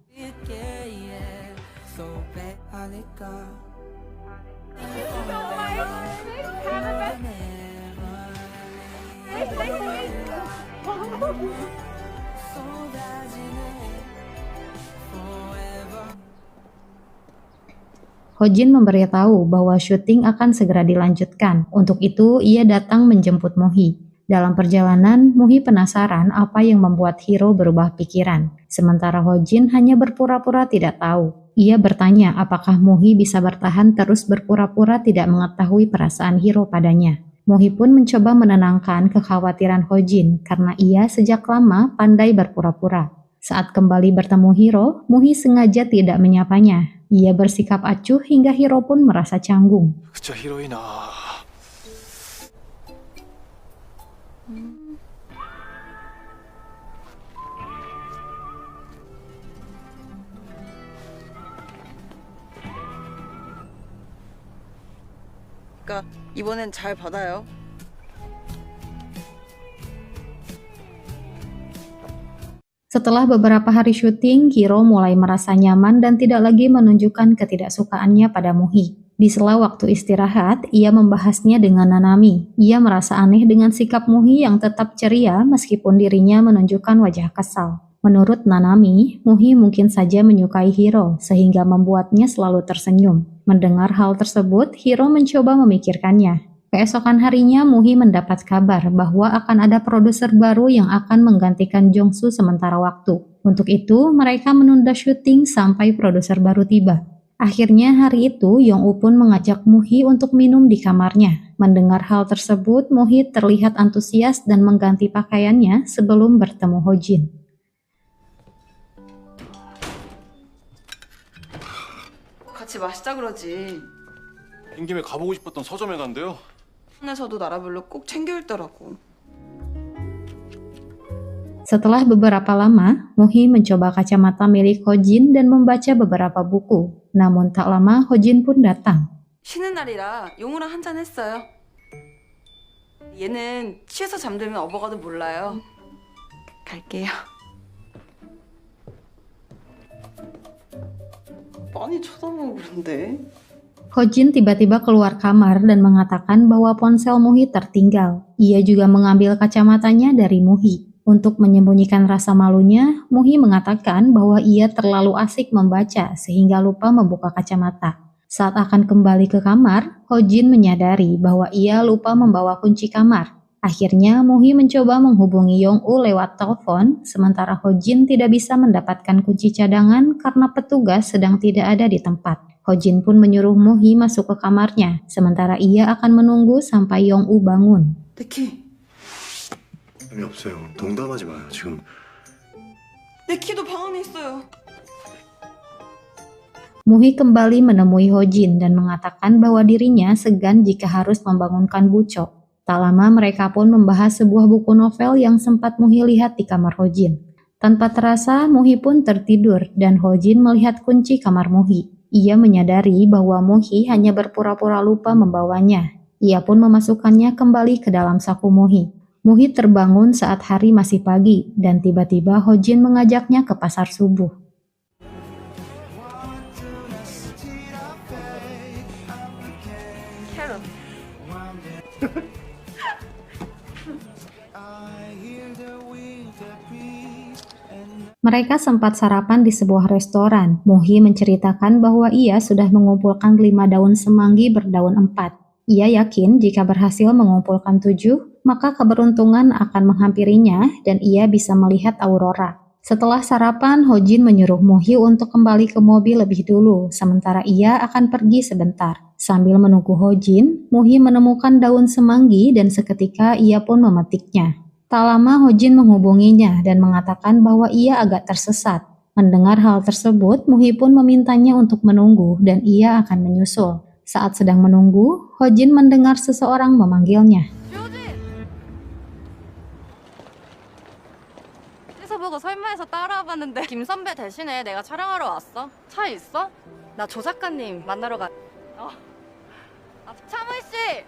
Hojin memberitahu bahwa syuting akan segera dilanjutkan. Untuk itu, ia datang menjemput Muhi. Dalam perjalanan, Muhi penasaran apa yang membuat Hiro berubah pikiran. Sementara Hojin hanya berpura-pura tidak tahu. Ia bertanya apakah Muhi bisa bertahan terus berpura-pura tidak mengetahui perasaan Hiro padanya. Muhi pun mencoba menenangkan kekhawatiran Hojin karena ia sejak lama pandai berpura-pura. Saat kembali bertemu Hiro, Muhi sengaja tidak menyapanya. Ia bersikap acuh hingga Hiro pun merasa canggung. めちゃ広いな 그러니까 이번엔 잘 받아요. Setelah beberapa hari syuting, Hiro mulai merasa nyaman dan tidak lagi menunjukkan ketidaksukaannya pada Muhi. Di sela waktu istirahat, ia membahasnya dengan Nanami. Ia merasa aneh dengan sikap Muhi yang tetap ceria meskipun dirinya menunjukkan wajah kesal. Menurut Nanami, Muhi mungkin saja menyukai Hiro sehingga membuatnya selalu tersenyum. Mendengar hal tersebut, Hiro mencoba memikirkannya. Keesokan harinya, Muhi mendapat kabar bahwa akan ada produser baru yang akan menggantikan Jongsu sementara waktu. Untuk itu, mereka menunda syuting sampai produser baru tiba. Akhirnya hari itu, Yong-woo pun mengajak Muhi untuk minum di kamarnya. Mendengar hal tersebut, Muhi terlihat antusias dan mengganti pakaiannya sebelum bertemu Hojin. 같이 마시자 그러지. 빈 김에 가보고 싶었던 서점에 간대요. 에서도 나라별로 꼭 챙겨 읽더라고. Setelah beberapa lama, Muhi mencoba kacamata milik Hojin dan membaca beberapa buku. Namun tak lama, Hojin pun datang. 쉬는 날이라 용우랑 한잔 했어요. 얘는 취해서 잠들면 업어가도 몰라요. 갈게요. 뻔히 쳐다보고 그런데. Hojin tiba-tiba keluar kamar dan mengatakan bahwa ponsel Muhi tertinggal. Ia juga mengambil kacamatanya dari Muhi. Untuk menyembunyikan rasa malunya, Muhi mengatakan bahwa ia terlalu asik membaca sehingga lupa membuka kacamata. Saat akan kembali ke kamar, Hojin menyadari bahwa ia lupa membawa kunci kamar. Akhirnya, Muhi mencoba menghubungi Yong-woo lewat telepon, sementara Hojin tidak bisa mendapatkan kunci cadangan karena petugas sedang tidak ada di tempat. Hojin pun menyuruh Muhi masuk ke kamarnya, sementara ia akan menunggu sampai Yong-woo bangun. 내 아니 없어요. 농담하지 마요. 지금 키도 방 안에 있어요. Muhi kembali menemui Hojin dan mengatakan bahwa dirinya segan jika harus membangunkan Bucho. Tak lama mereka pun membahas sebuah buku novel yang sempat Muhi lihat di kamar Hojin. Tanpa terasa, Muhi pun tertidur dan Hojin melihat kunci kamar Muhi. Ia menyadari bahwa Muhi hanya berpura-pura lupa membawanya. Ia pun memasukkannya kembali ke dalam saku Muhi. Muhi terbangun saat hari masih pagi dan tiba-tiba Hojin mengajaknya ke pasar subuh. Mereka sempat sarapan di sebuah restoran. Muhi menceritakan bahwa ia sudah mengumpulkan 5 daun semanggi berdaun 4. Ia yakin jika berhasil mengumpulkan 7, maka keberuntungan akan menghampirinya dan ia bisa melihat aurora. Setelah sarapan, Hojin menyuruh Muhi untuk kembali ke mobil lebih dulu, sementara ia akan pergi sebentar. Sambil menunggu Hojin, Muhi menemukan daun semanggi dan seketika ia pun memetiknya. Tak lama Hojin menghubunginya dan mengatakan bahwa ia agak tersesat. Mendengar hal tersebut, Muhi pun memintanya untuk menunggu dan ia akan menyusul. Saat sedang menunggu, Hojin mendengar seseorang memanggilnya. 그래서 보고 설마해서 따라와봤는데 김 선배 대신에 내가 촬영하러 왔어. 차 있어? 나 조 작가님 만나러 가. 차문 씨.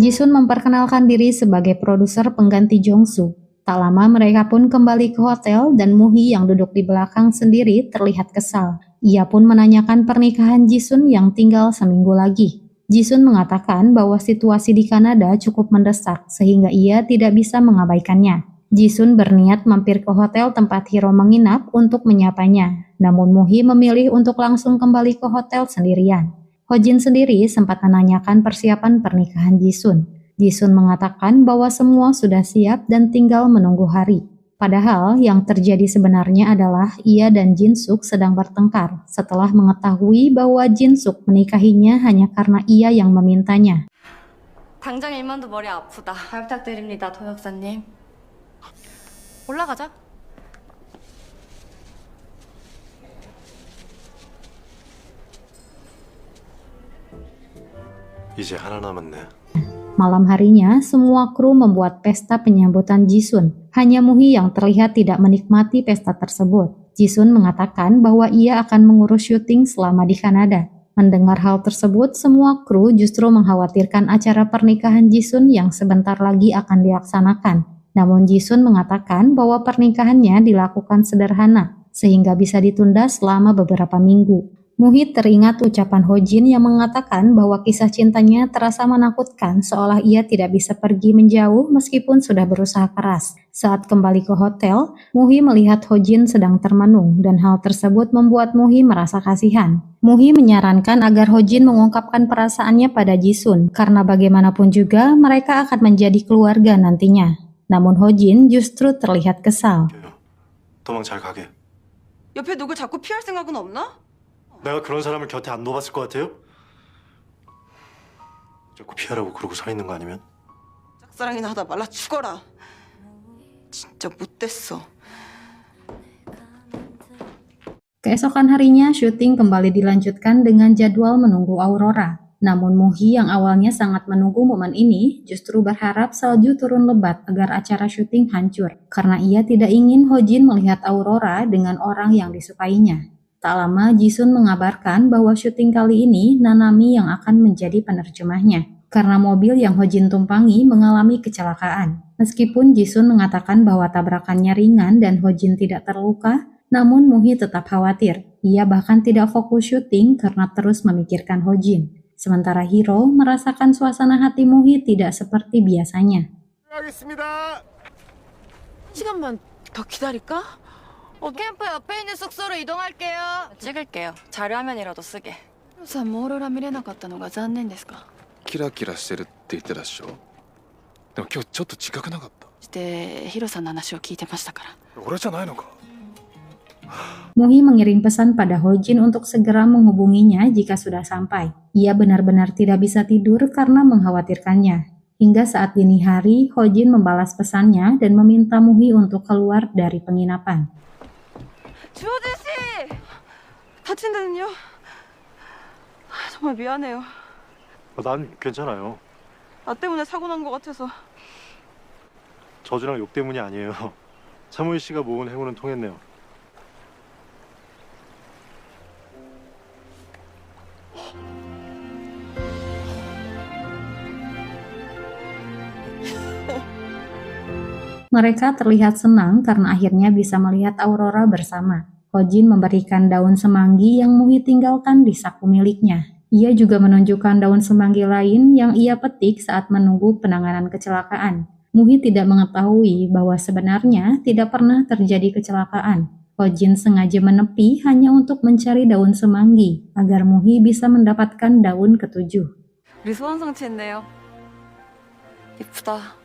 Jisun memperkenalkan diri sebagai produser pengganti Jongsu. Tak lama mereka pun kembali ke hotel dan Muhi yang duduk di belakang sendiri terlihat kesal. Ia pun menanyakan pernikahan Jisun yang tinggal seminggu lagi. Jisun mengatakan bahwa situasi di Kanada cukup mendesak sehingga ia tidak bisa mengabaikannya. Jisun berniat mampir ke hotel tempat Hiro menginap untuk menyapanya. Namun Muhi memilih untuk langsung kembali ke hotel sendirian. Hojin sendiri sempat menanyakan persiapan pernikahan Jisun. Jisun mengatakan bahwa semua sudah siap dan tinggal menunggu hari. Padahal yang terjadi sebenarnya adalah ia dan Jinsuk sedang bertengkar setelah mengetahui bahwa Jinsuk menikahinya hanya karena ia yang memintanya. 당장 일만도 머리 아프다. 잘 부탁드립니다, 도 역사님. 올라가자. 이제 하나 남았네. Malam harinya, semua kru membuat pesta penyambutan Jisun. Hanya Muhi yang terlihat tidak menikmati pesta tersebut. Jisun mengatakan bahwa ia akan mengurus syuting selama di Kanada. Mendengar hal tersebut, semua kru justru mengkhawatirkan acara pernikahan Jisun yang sebentar lagi akan dilaksanakan. Namun Jisun mengatakan bahwa pernikahannya dilakukan sederhana, sehingga bisa ditunda selama beberapa minggu. Muhi teringat ucapan Hojin yang mengatakan bahwa kisah cintanya terasa menakutkan seolah ia tidak bisa pergi menjauh meskipun sudah berusaha keras. Saat kembali ke hotel, Muhi melihat Hojin sedang termenung dan hal tersebut membuat Muhi merasa kasihan. Muhi menyarankan agar Hojin mengungkapkan perasaannya pada Jisun karena bagaimanapun juga mereka akan menjadi keluarga nantinya. Namun Hojin justru terlihat kesal. 도망 잘 가게. 옆에 누굴 자꾸 피할 생각은 없나? 내가 그런 사람을 곁에 안 둬봤을 것 같아요? 자꾸 피하라고 그러고 서 있는 거 아니면? 짝사랑이나 하다 말라 죽어라. 진짜 못됐어. Keesokan harinya, syuting kembali dilanjutkan dengan jadwal menunggu Aurora. Namun Muhi yang awalnya sangat menunggu momen ini, justru berharap salju turun lebat agar acara syuting hancur. Karena ia tidak ingin Hojin melihat Aurora dengan orang yang disukainya. Tak lama, Jisun mengabarkan bahwa syuting kali ini Nanami yang akan menjadi penerjemahnya. Karena mobil yang Hojin tumpangi mengalami kecelakaan. Meskipun Jisun mengatakan bahwa tabrakannya ringan dan Hojin tidak terluka, namun Muhi tetap khawatir. Ia bahkan tidak fokus syuting karena terus memikirkan Hojin. Sementara Hiro merasakan suasana hati Muhi tidak seperti biasanya. 시간만 더 기다릴까? 캠프 옆에 있는 숙소로 이동할게요. 찍을게요. 자료화면이라도 쓰게. さんもオーロラ見れなかったのが残念ですか？キラキラしてるって言ってたっしょ。でも今日ちょっと近くなかった。してヒロさんの話を聞いてましたから。俺じゃないのか。Muhi mengirim pesan pada Hojin untuk segera menghubunginya jika sudah sampai. Ia benar-benar tidak bisa tidur karena mengkhawatirkannya. Hingga saat dini hari, Hojin membalas pesannya dan meminta Muhi untuk keluar dari penginapan. 주호진 씨! 다친 데는요? 정말 미안해요. 난 괜찮아요. 나 때문에 사고 난 것 같아서. 저주랑 욕 때문이 아니에요. 차무희 씨가 모은 행운은 통했네요. Mereka terlihat senang karena akhirnya bisa melihat Aurora bersama. Hojin memberikan daun semanggi yang Muhi tinggalkan di saku miliknya. Ia juga menunjukkan daun semanggi lain yang ia petik saat menunggu penanganan kecelakaan. Muhi tidak mengetahui bahwa sebenarnya tidak pernah terjadi kecelakaan. Hojin sengaja menepi hanya untuk mencari daun semanggi agar Muhi bisa mendapatkan daun ketujuh. 우리 소원성취 했네요. 이쁘다.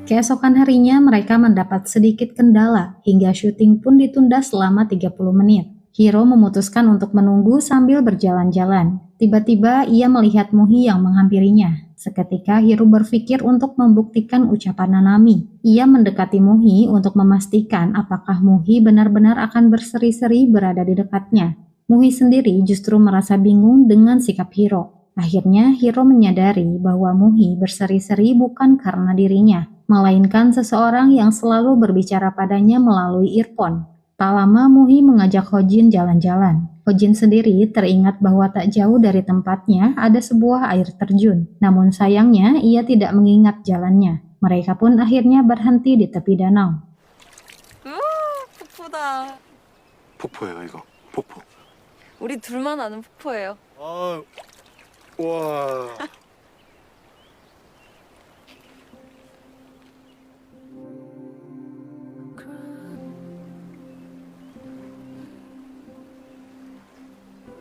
Keesokan harinya mereka mendapat sedikit kendala hingga syuting pun ditunda selama 30 menit. Hiro memutuskan untuk menunggu sambil berjalan-jalan. Tiba-tiba ia melihat Muhi yang menghampirinya. Seketika Hiro berpikir untuk membuktikan ucapan Nanami. Ia mendekati Muhi untuk memastikan apakah Muhi benar-benar akan berseri-seri berada di dekatnya. Muhi sendiri justru merasa bingung dengan sikap Hiro. Akhirnya Hiro menyadari bahwa Muhi berseri-seri bukan karena dirinya, melainkan seseorang yang selalu berbicara padanya melalui earphone. Tak lama Muhi mengajak Hojin jalan-jalan. Hojin sendiri teringat bahwa tak jauh dari tempatnya ada sebuah air terjun. Namun sayangnya ia tidak mengingat jalannya. Mereka pun akhirnya berhenti di tepi danau. 폭포다. 폭포예요 이거. 폭포. 우리 둘만 아는 폭포예요. 아, 와.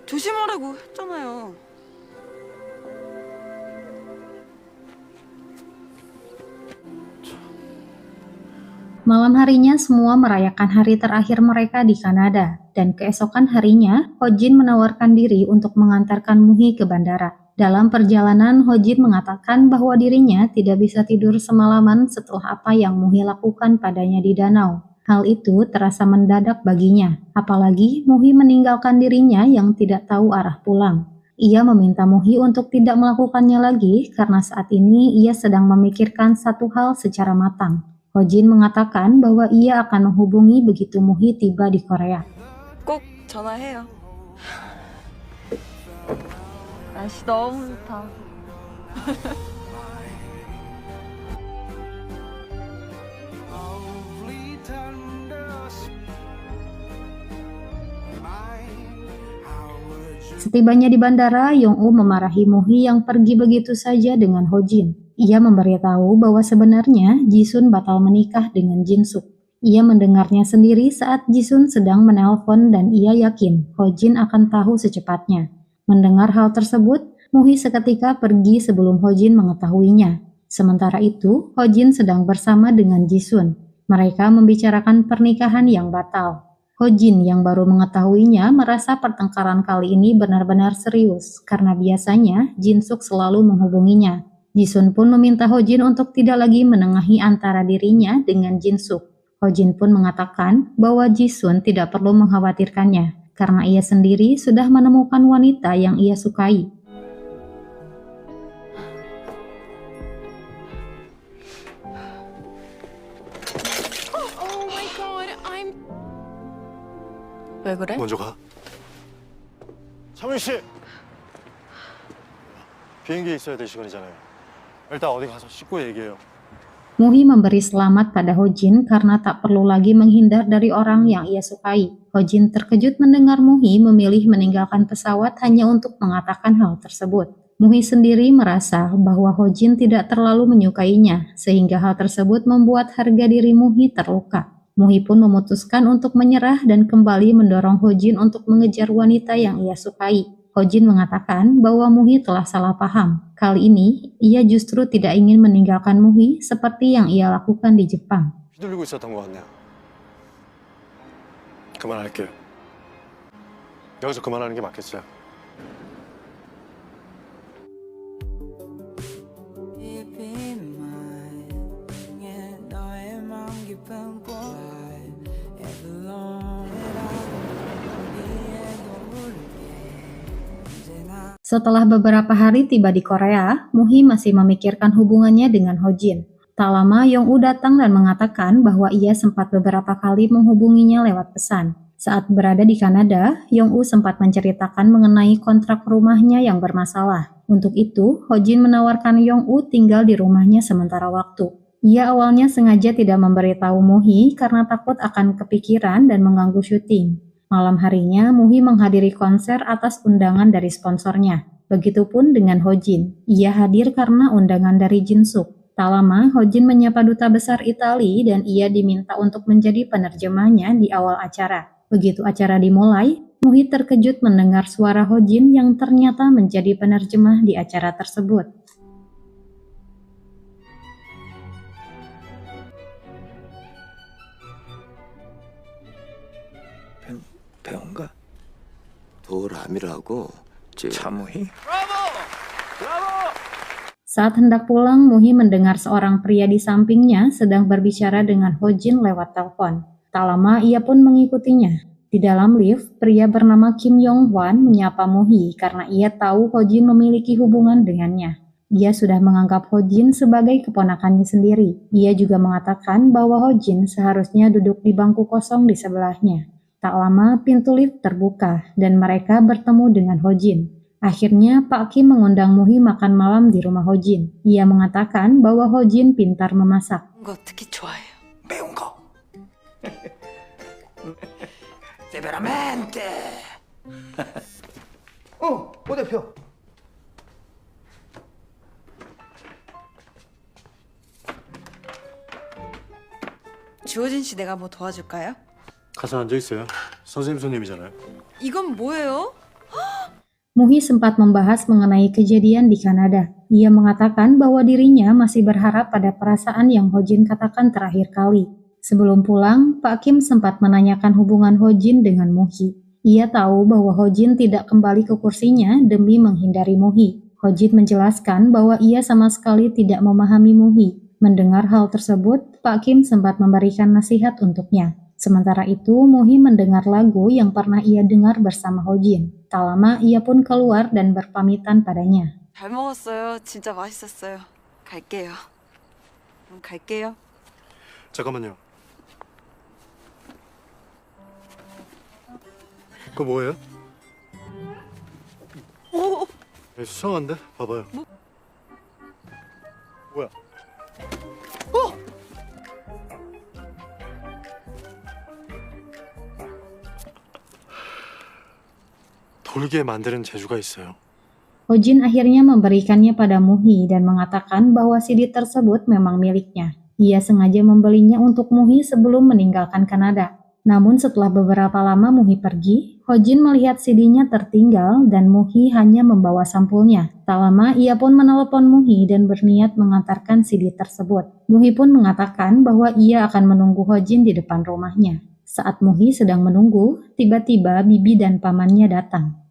조심하라고 했잖아요. Malam harinya semua merayakan hari terakhir mereka di Kanada, dan keesokan harinya Hojin menawarkan diri untuk mengantarkan Muhi ke bandara. Dalam perjalanan, Hojin mengatakan bahwa dirinya tidak bisa tidur semalaman setelah apa yang Muhi lakukan padanya di danau. Hal itu terasa mendadak baginya, apalagi Muhi meninggalkan dirinya yang tidak tahu arah pulang. Ia meminta Muhi untuk tidak melakukannya lagi karena saat ini ia sedang memikirkan satu hal secara matang. Hojin mengatakan bahwa ia akan menghubungi begitu Muhi tiba di Korea. 꼭 전화해요. 날씨 너무 좋다. Setibanya di bandara, Yong-woo memarahi Muhi yang pergi begitu saja dengan Hojin. Ia memberitahu bahwa sebenarnya Jisun batal menikah dengan Jin-suk. Ia mendengarnya sendiri saat Jisun sedang menelpon dan ia yakin Hojin akan tahu secepatnya. Mendengar hal tersebut, Muhi seketika pergi sebelum Hojin mengetahuinya. Sementara itu, Hojin sedang bersama dengan Jisun. Mereka membicarakan pernikahan yang batal. Hojin yang baru mengetahuinya merasa pertengkaran kali ini benar-benar serius karena biasanya Jin-suk selalu menghubunginya. Jisun pun meminta Hojin untuk tidak lagi menengahi antara dirinya dengan Jin-suk. Hojin pun mengatakan bahwa Jisun tidak perlu mengkhawatirkannya karena ia sendiri sudah menemukan wanita yang ia sukai. 왜 그래? 먼저 가. 창훈 씨. 비행기에 있어야 될 시간이잖아요. 일단 어디 가서 씻고 얘기해요. Muhi memberi selamat pada Hojin karena tak perlu lagi menghindar dari orang yang ia sukai. Hojin terkejut mendengar Muhi memilih meninggalkan pesawat hanya untuk mengatakan hal tersebut. Muhi sendiri merasa bahwa Hojin tidak terlalu menyukainya, sehingga hal tersebut membuat harga diri Muhi terluka. Muhi pun memutuskan untuk menyerah dan kembali mendorong Hojin untuk mengejar wanita yang ia sukai. Hojin mengatakan bahwa Muhi telah salah paham. Kali ini, ia justru tidak ingin meninggalkan Muhi seperti yang ia lakukan di Jepang. 휘둘리고 있었던 것 같네요. 그만할게요. 여기서 그만하는 게 맞겠어요. Setelah beberapa hari tiba di Korea, Muhi masih memikirkan hubungannya dengan Hojin. Tak lama Yong-woo datang dan mengatakan bahwa ia sempat beberapa kali menghubunginya lewat pesan. Saat berada di Kanada, Yong-woo sempat menceritakan mengenai kontrak rumahnya yang bermasalah. Untuk itu, Hojin menawarkan Yong-woo tinggal di rumahnya sementara waktu. Ia awalnya sengaja tidak memberitahu Muhi karena takut akan kepikiran dan mengganggu syuting. Malam harinya, Muhi menghadiri konser atas undangan dari sponsornya. Begitupun dengan Hojin. Ia hadir karena undangan dari Jin-suk. Tak lama, Hojin menyapa duta besar Italia dan ia diminta untuk menjadi penerjemahnya di awal acara. Begitu acara dimulai, Muhi terkejut mendengar suara Hojin yang ternyata menjadi penerjemah di acara tersebut. 배운가? 도람이라고 자무히? Saat hendak pulang, Muhi mendengar seorang pria di sampingnya sedang berbicara dengan Hojin lewat telepon. Tak lama ia pun mengikutinya. Di dalam lift, pria bernama Kim Yong-hwan menyapa Muhi karena ia tahu Hojin memiliki hubungan dengannya. Ia sudah menganggap Hojin sebagai keponakannya sendiri. Ia juga mengatakan bahwa Hojin seharusnya duduk di bangku kosong di sebelahnya. Tak lama pintu lift terbuka dan mereka bertemu dengan Hojin. Akhirnya Pak Kim mengundang Muhi makan malam di rumah Hojin. Ia mengatakan bahwa Hojin pintar memasak. 거 특히 좋아해요. 매운 거. Severamente. 오 대표. 주호진 씨 내가 뭐 도와줄까요? 가서 앉아 있어요. 선생님 손님이잖아요. 이건 뭐예요? Muhi sempat membahas mengenai kejadian di Kanada. Ia mengatakan bahwa dirinya masih berharap pada perasaan yang Hojin katakan terakhir kali. Sebelum pulang, Pak Kim sempat menanyakan hubungan Hojin dengan Muhi. Ia tahu bahwa Hojin tidak kembali ke kursinya demi menghindari Muhi. Hojin menjelaskan bahwa ia sama sekali tidak memahami Muhi. Mendengar hal tersebut, Pak Kim sempat memberikan nasihat untuknya. Sementara itu, Muhi mendengar lagu yang pernah ia dengar bersama Hojin. Tak lama, ia pun keluar dan berpamitan padanya. 잘 먹었어요. 진짜 맛있었어요. 갈게요. 그럼 갈게요. 잠깐만요. 그거 뭐예요? 수상한데? 봐봐요. 뭐야? 돌게 만드는 재주가 있어요. Hojin akhirnya memberikannya pada Muhi dan mengatakan bahwa CD tersebut memang miliknya. Ia sengaja membelinya untuk Muhi sebelum meninggalkan Kanada. Namun setelah beberapa lama Muhi pergi, Hojin melihat CD-nya tertinggal dan Muhi hanya membawa sampulnya. Tak lama ia pun menelepon Muhi dan berniat mengantarkan CD tersebut. Muhi pun mengatakan bahwa ia akan menunggu Hojin di depan rumahnya. Saat Muhi sedang menunggu, tiba-tiba bibi dan pamannya datang.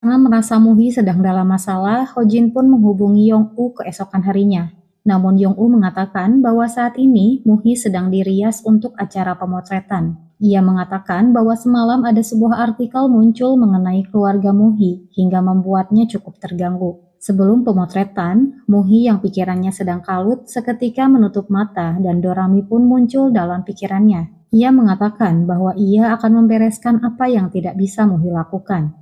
Karena merasa Muhi sedang dalam masalah, Hojin pun menghubungi Yong-u keesokan harinya. Namun Yong-u mengatakan bahwa saat ini Muhi sedang dirias untuk acara pemotretan. Ia mengatakan bahwa semalam ada sebuah artikel muncul mengenai keluarga Muhi hingga membuatnya cukup terganggu. Sebelum pemotretan, Muhi yang pikirannya sedang kalut seketika menutup mata dan Dorami pun muncul dalam pikirannya. Ia mengatakan bahwa ia akan membereskan apa yang tidak bisa Muhi lakukan.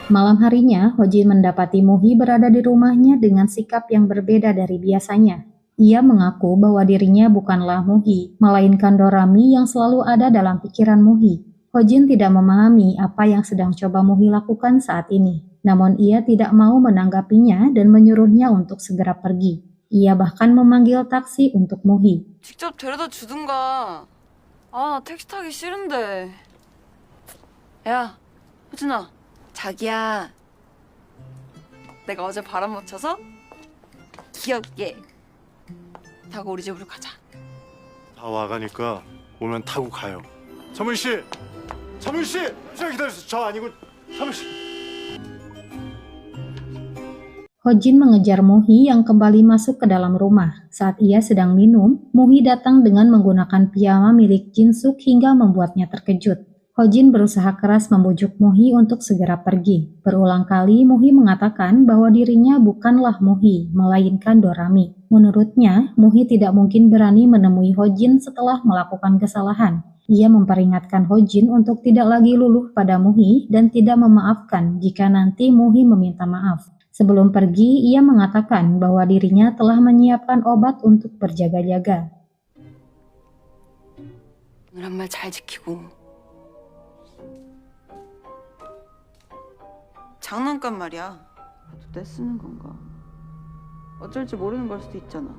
Malam harinya, Hojin mendapati Muhi berada di rumahnya dengan sikap yang berbeda dari biasanya. Ia mengaku bahwa dirinya bukanlah Muhi, melainkan Dorami yang selalu ada dalam pikiran Muhi. Hojin tidak memahami apa yang sedang coba Muhi lakukan saat ini. Namun ia tidak mau menanggapinya dan menyuruhnya untuk segera pergi. Ia bahkan memanggil taksi untuk Muhi. 직접 데려다 주든가. 나 택시 타기 싫은데. 야, 호진아. 자기야, 내가 어제 바람 맞춰서 귀엽게 타고 우리 집으로 가자. 다 와가니까 오면 타고 가요. 차문 씨, 차문 씨, 잠시만 기다려주세요. 저 아니고 차문 씨. Hojin mengejar Muhi yang kembali masuk ke dalam rumah. Saat ia sedang minum, Muhi datang dengan menggunakan piyama milik Jin-suk hingga membuatnya terkejut. Hojin berusaha keras membujuk Muhi untuk segera pergi. Berulang kali Muhi mengatakan bahwa dirinya bukanlah Muhi, melainkan Dorami. Menurutnya, Muhi tidak mungkin berani menemui Hojin setelah melakukan kesalahan. Ia memperingatkan Hojin untuk tidak lagi luluh pada Muhi dan tidak memaafkan jika nanti Muhi meminta maaf. Sebelum pergi, ia mengatakan bahwa dirinya telah menyiapkan obat untuk berjaga-jaga. 오늘 한 말 잘 지키고. 장난감 말이야. 또 떼쓰는 건가? 어쩔지 모르는 걸 수도 있잖아.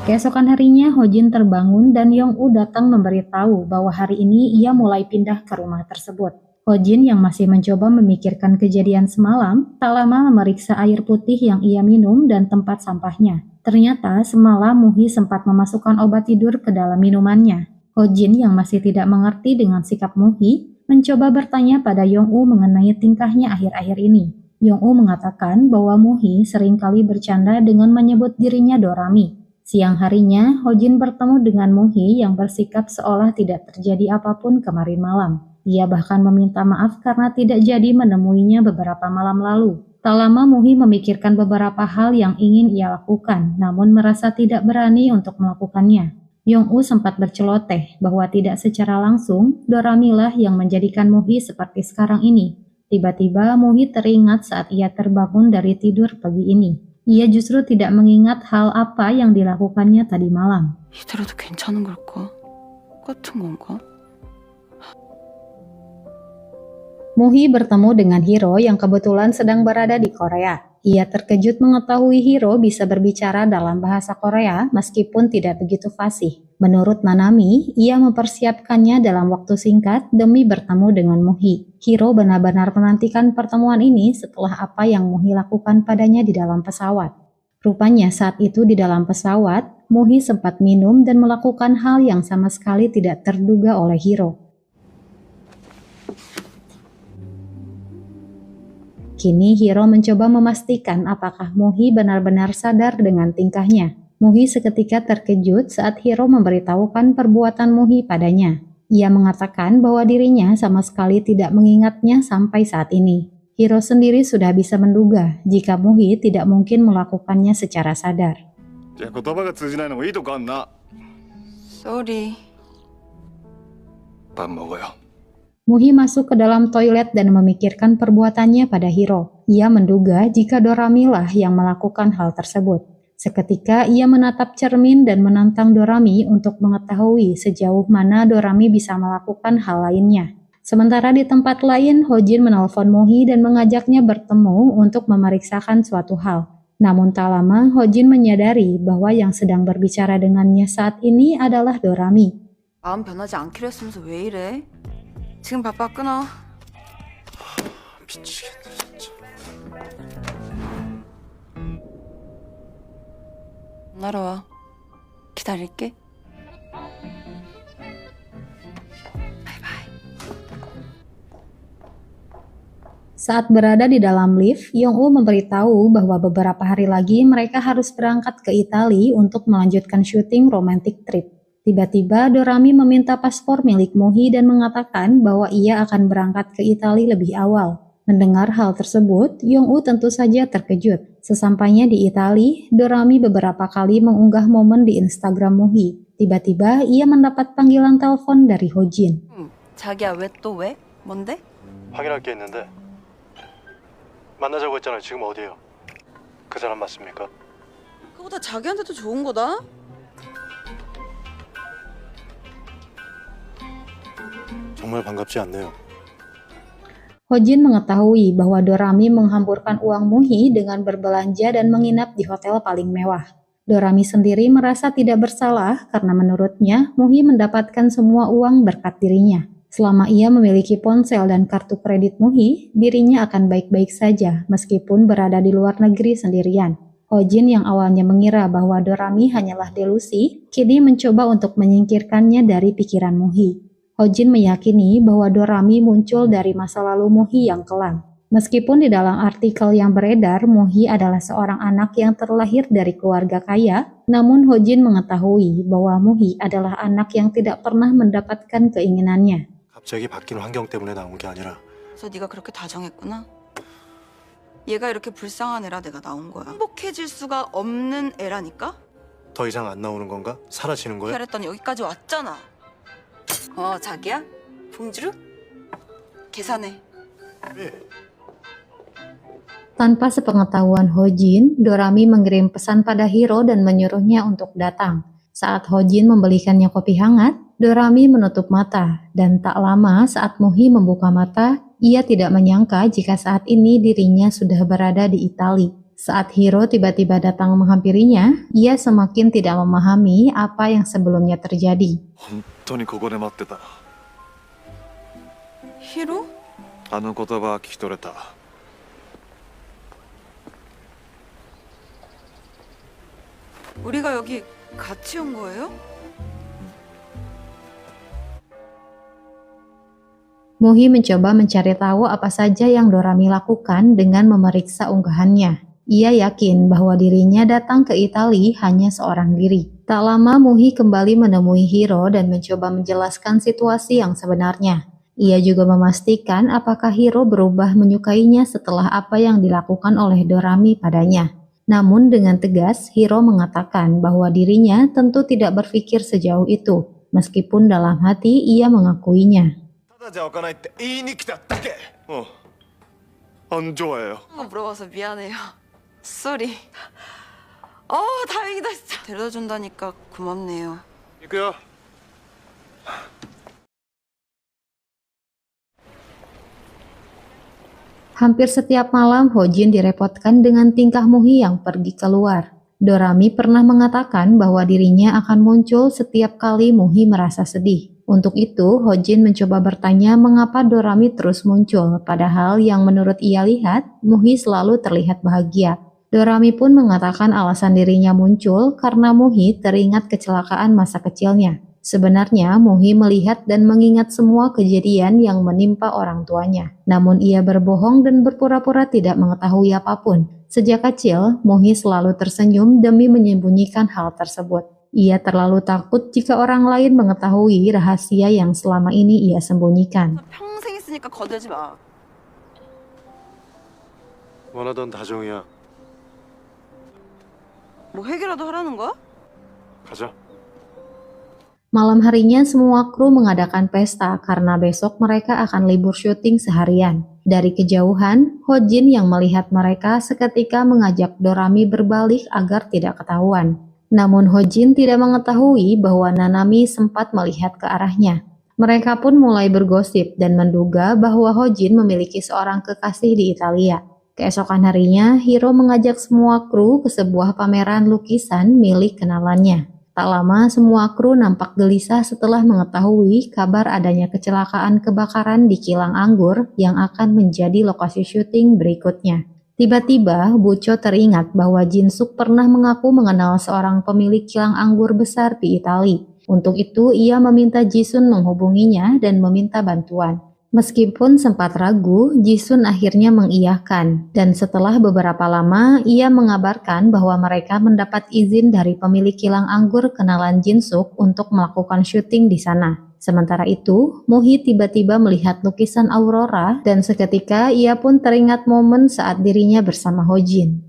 Keesokan harinya, Hojin terbangun dan Yong-u datang memberitahu bahwa hari ini ia mulai pindah ke rumah tersebut. Hojin yang masih mencoba memikirkan kejadian semalam, tak lama memeriksa air putih yang ia minum dan tempat sampahnya. Ternyata semalam Muhi sempat memasukkan obat tidur ke dalam minumannya. Hojin yang masih tidak mengerti dengan sikap Muhi, mencoba bertanya pada Yong-u mengenai tingkahnya akhir-akhir ini. Yong-u mengatakan bahwa Muhi seringkali bercanda dengan menyebut dirinya Dorami. Siang harinya, Hojin bertemu dengan Muhi yang bersikap seolah tidak terjadi apapun kemarin malam. Ia bahkan meminta maaf karena tidak jadi menemuinya beberapa malam lalu. Tak lama Muhi memikirkan beberapa hal yang ingin ia lakukan, namun merasa tidak berani untuk melakukannya. Yong-u sempat berceloteh bahwa tidak secara langsung, Dorami lah yang menjadikan Muhi seperti sekarang ini. Tiba-tiba Muhi teringat saat ia terbangun dari tidur pagi ini. Ia justru tidak mengingat hal apa yang dilakukannya tadi malam. 이대로도 괜찮은 걸까? 똑같은 건가? Muhi bertemu dengan Hiro yang kebetulan sedang berada di Korea. Ia terkejut mengetahui Hiro bisa berbicara dalam bahasa Korea meskipun tidak begitu fasih. Menurut Nanami, ia mempersiapkannya dalam waktu singkat demi bertemu dengan Muhi. Hiro benar-benar menantikan pertemuan ini setelah apa yang Muhi lakukan padanya di dalam pesawat. Rupanya saat itu di dalam pesawat, Muhi sempat minum dan melakukan hal yang sama sekali tidak terduga oleh Hiro. Kini Hiro mencoba memastikan apakah Muhi benar-benar sadar dengan tingkahnya. Muhi seketika terkejut saat Hiro memberitahukan perbuatan Muhi padanya. Ia mengatakan bahwa dirinya sama sekali tidak mengingatnya sampai saat ini. Hiro sendiri sudah bisa menduga jika Muhi tidak mungkin melakukannya secara sadar. じゃあ言葉が通じないのもいいとこあんな。 쏘리. パン먹어요。 Muhi masuk ke dalam toilet dan memikirkan perbuatannya pada Hiro. Ia menduga jika Dorami lah yang melakukan hal tersebut. Seketika ia menatap cermin dan menantang Dorami untuk mengetahui sejauh mana Dorami bisa melakukan hal lainnya. Sementara di tempat lain, Hojin menelpon Muhi dan mengajaknya bertemu untuk memeriksakan suatu hal. Namun tak lama, Hojin menyadari bahwa yang sedang berbicara dengannya saat ini adalah Dorami. 마음 변하지 않기로 했으면서 왜 이래? 지금 바빠 끊어. 미치겠네 진짜. 전화로 와. 기다릴게. Saat berada di dalam lift, Yong-woo memberitahu bahwa beberapa hari lagi mereka harus berangkat ke Italia untuk melanjutkan syuting romantic trip. Tiba-tiba Dorami meminta paspor milik Muhi dan mengatakan bahwa ia akan berangkat ke Italia lebih awal. Mendengar hal tersebut, Yong-woo tentu saja terkejut. Sesampainya di Italia, Dorami beberapa kali mengunggah momen di Instagram Muhi. Tiba-tiba ia mendapat panggilan telepon dari Hojin. 자기야 왜 또 왜? 뭔데? 확인할 게 있는데 만나자고 했잖아요. 지금 어디에요? 그 사람 맞습니까? 그거보다 자기한테도 좋은 거다. 정말 반갑지 않네요. Hojin mengetahui bahwa Dorami menghamburkan uang Muhi dengan berbelanja dan menginap di hotel paling mewah. Dorami sendiri merasa tidak bersalah karena menurutnya Muhi mendapatkan semua uang berkat dirinya. Selama ia memiliki ponsel dan kartu kredit Muhi, dirinya akan baik-baik saja meskipun berada di luar negeri sendirian. Hojin yang awalnya mengira bahwa Dorami hanyalah delusi, kini mencoba untuk menyingkirkannya dari pikiran Muhi. Hojin meyakini bahwa Dorami muncul dari masa lalu Muhi yang kelam. Meskipun di dalam artikel yang beredar, Muhi adalah seorang anak yang terlahir dari keluarga kaya, namun Hojin mengetahui bahwa Muhi adalah anak yang tidak pernah mendapatkan keinginannya. 갑자기 바뀐 환경 때문에 나온 게 아니라 그래서 네가 그렇게 다정했구나. 얘가 이렇게 불쌍한 애라 내가 나온 거야. 행복해질 수가 없는 애라니까? 더 이상 안 나오는 건가? 사라지는 거야? 잘했더니 여기까지 왔잖아. 자기야? 봉주루? 계산해. 예. Tanpa sepengetahuan Hojin, Dorami mengirim pesan pada Hiro dan menyuruhnya untuk datang. Saat Hojin membelikannya kopi hangat, Dorami menutup mata, dan tak lama saat Muhi membuka mata, ia tidak menyangka jika saat ini dirinya sudah berada di Italia. Saat Hiro tiba-tiba datang menghampirinya, ia semakin tidak memahami apa yang sebelumnya terjadi. 本当にここで待ってた。 히로? あの言葉は聞き取れた。 우리가 여기 같이 온 거예요? Muhi mencoba mencari tahu apa saja yang Dorami lakukan dengan memeriksa unggahannya. Ia yakin bahwa dirinya datang ke Italia hanya seorang diri. Tak lama Muhi kembali menemui Hiro dan mencoba menjelaskan situasi yang sebenarnya. Ia juga memastikan apakah Hiro berubah menyukainya setelah apa yang dilakukan oleh Dorami padanya. Namun dengan tegas, Hiro mengatakan bahwa dirinya tentu tidak berpikir sejauh itu, meskipun dalam hati ia mengakuinya. ただじゃ開かないって言いに来ただけ。안 좋아해요. 물어봐서 미안해요. 쏘리. 다행이다 진짜. 데려다 준다니까 고맙네요. 行くよ。 Hampir setiap malam Hojin direpotkan dengan tingkah Muhi yang pergi keluar. Dorami pernah mengatakan bahwa dirinya akan muncul setiap kali Muhi merasa sedih. Untuk itu, Hojin mencoba bertanya mengapa Dorami terus muncul, padahal yang menurut ia lihat, Muhi selalu terlihat bahagia. Dorami pun mengatakan alasan dirinya muncul karena Muhi teringat kecelakaan masa kecilnya. Sebenarnya, Muhi melihat dan mengingat semua kejadian yang menimpa orang tuanya. Namun ia berbohong dan berpura-pura tidak mengetahui apapun. Sejak kecil, Muhi selalu tersenyum demi menyembunyikan hal tersebut. Ia terlalu takut jika orang lain mengetahui rahasia yang selama ini ia sembunyikan. 평생 있으니까 거들지 마. 원하던 다정이야. 뭐 해결라도 하라는 거야? 가자. Malam harinya semua kru mengadakan pesta karena besok mereka akan libur syuting seharian. Dari kejauhan, Hojin yang melihat mereka seketika mengajak Dorami berbalik agar tidak ketahuan. Namun Hojin tidak mengetahui bahwa Nanami sempat melihat ke arahnya. Mereka pun mulai bergosip dan menduga bahwa Hojin memiliki seorang kekasih di Italia. Keesokan harinya, Hiro mengajak semua kru ke sebuah pameran lukisan milik kenalannya. Tak lama, semua kru nampak gelisah setelah mengetahui kabar adanya kecelakaan kebakaran di kilang anggur yang akan menjadi lokasi syuting berikutnya. Tiba-tiba, Bucho teringat bahwa Jinsuk pernah mengaku mengenal seorang pemilik kilang anggur besar di Italia. Untuk itu, ia meminta Jisun menghubunginya dan meminta bantuan. Meskipun sempat ragu, Jisun akhirnya mengiyakan, dan setelah beberapa lama, ia mengabarkan bahwa mereka mendapat izin dari pemilik kilang anggur kenalan Jinsuk untuk melakukan syuting di sana. Sementara itu, Muhi tiba-tiba melihat lukisan Aurora, dan seketika ia pun teringat momen saat dirinya bersama Hojin.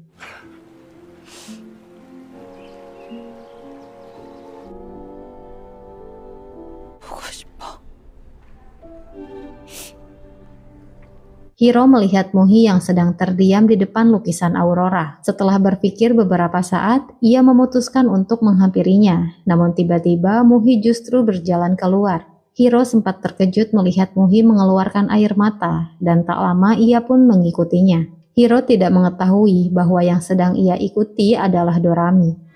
Hiro melihat Muhi yang sedang terdiam di depan lukisan Aurora. Setelah berpikir beberapa saat, ia memutuskan untuk menghampirinya. Namun tiba-tiba Muhi justru berjalan keluar. Hiro sempat terkejut melihat Muhi mengeluarkan air mata, dan tak lama ia pun mengikutinya. Hiro tidak mengetahui bahwa yang sedang ia ikuti adalah Dorami.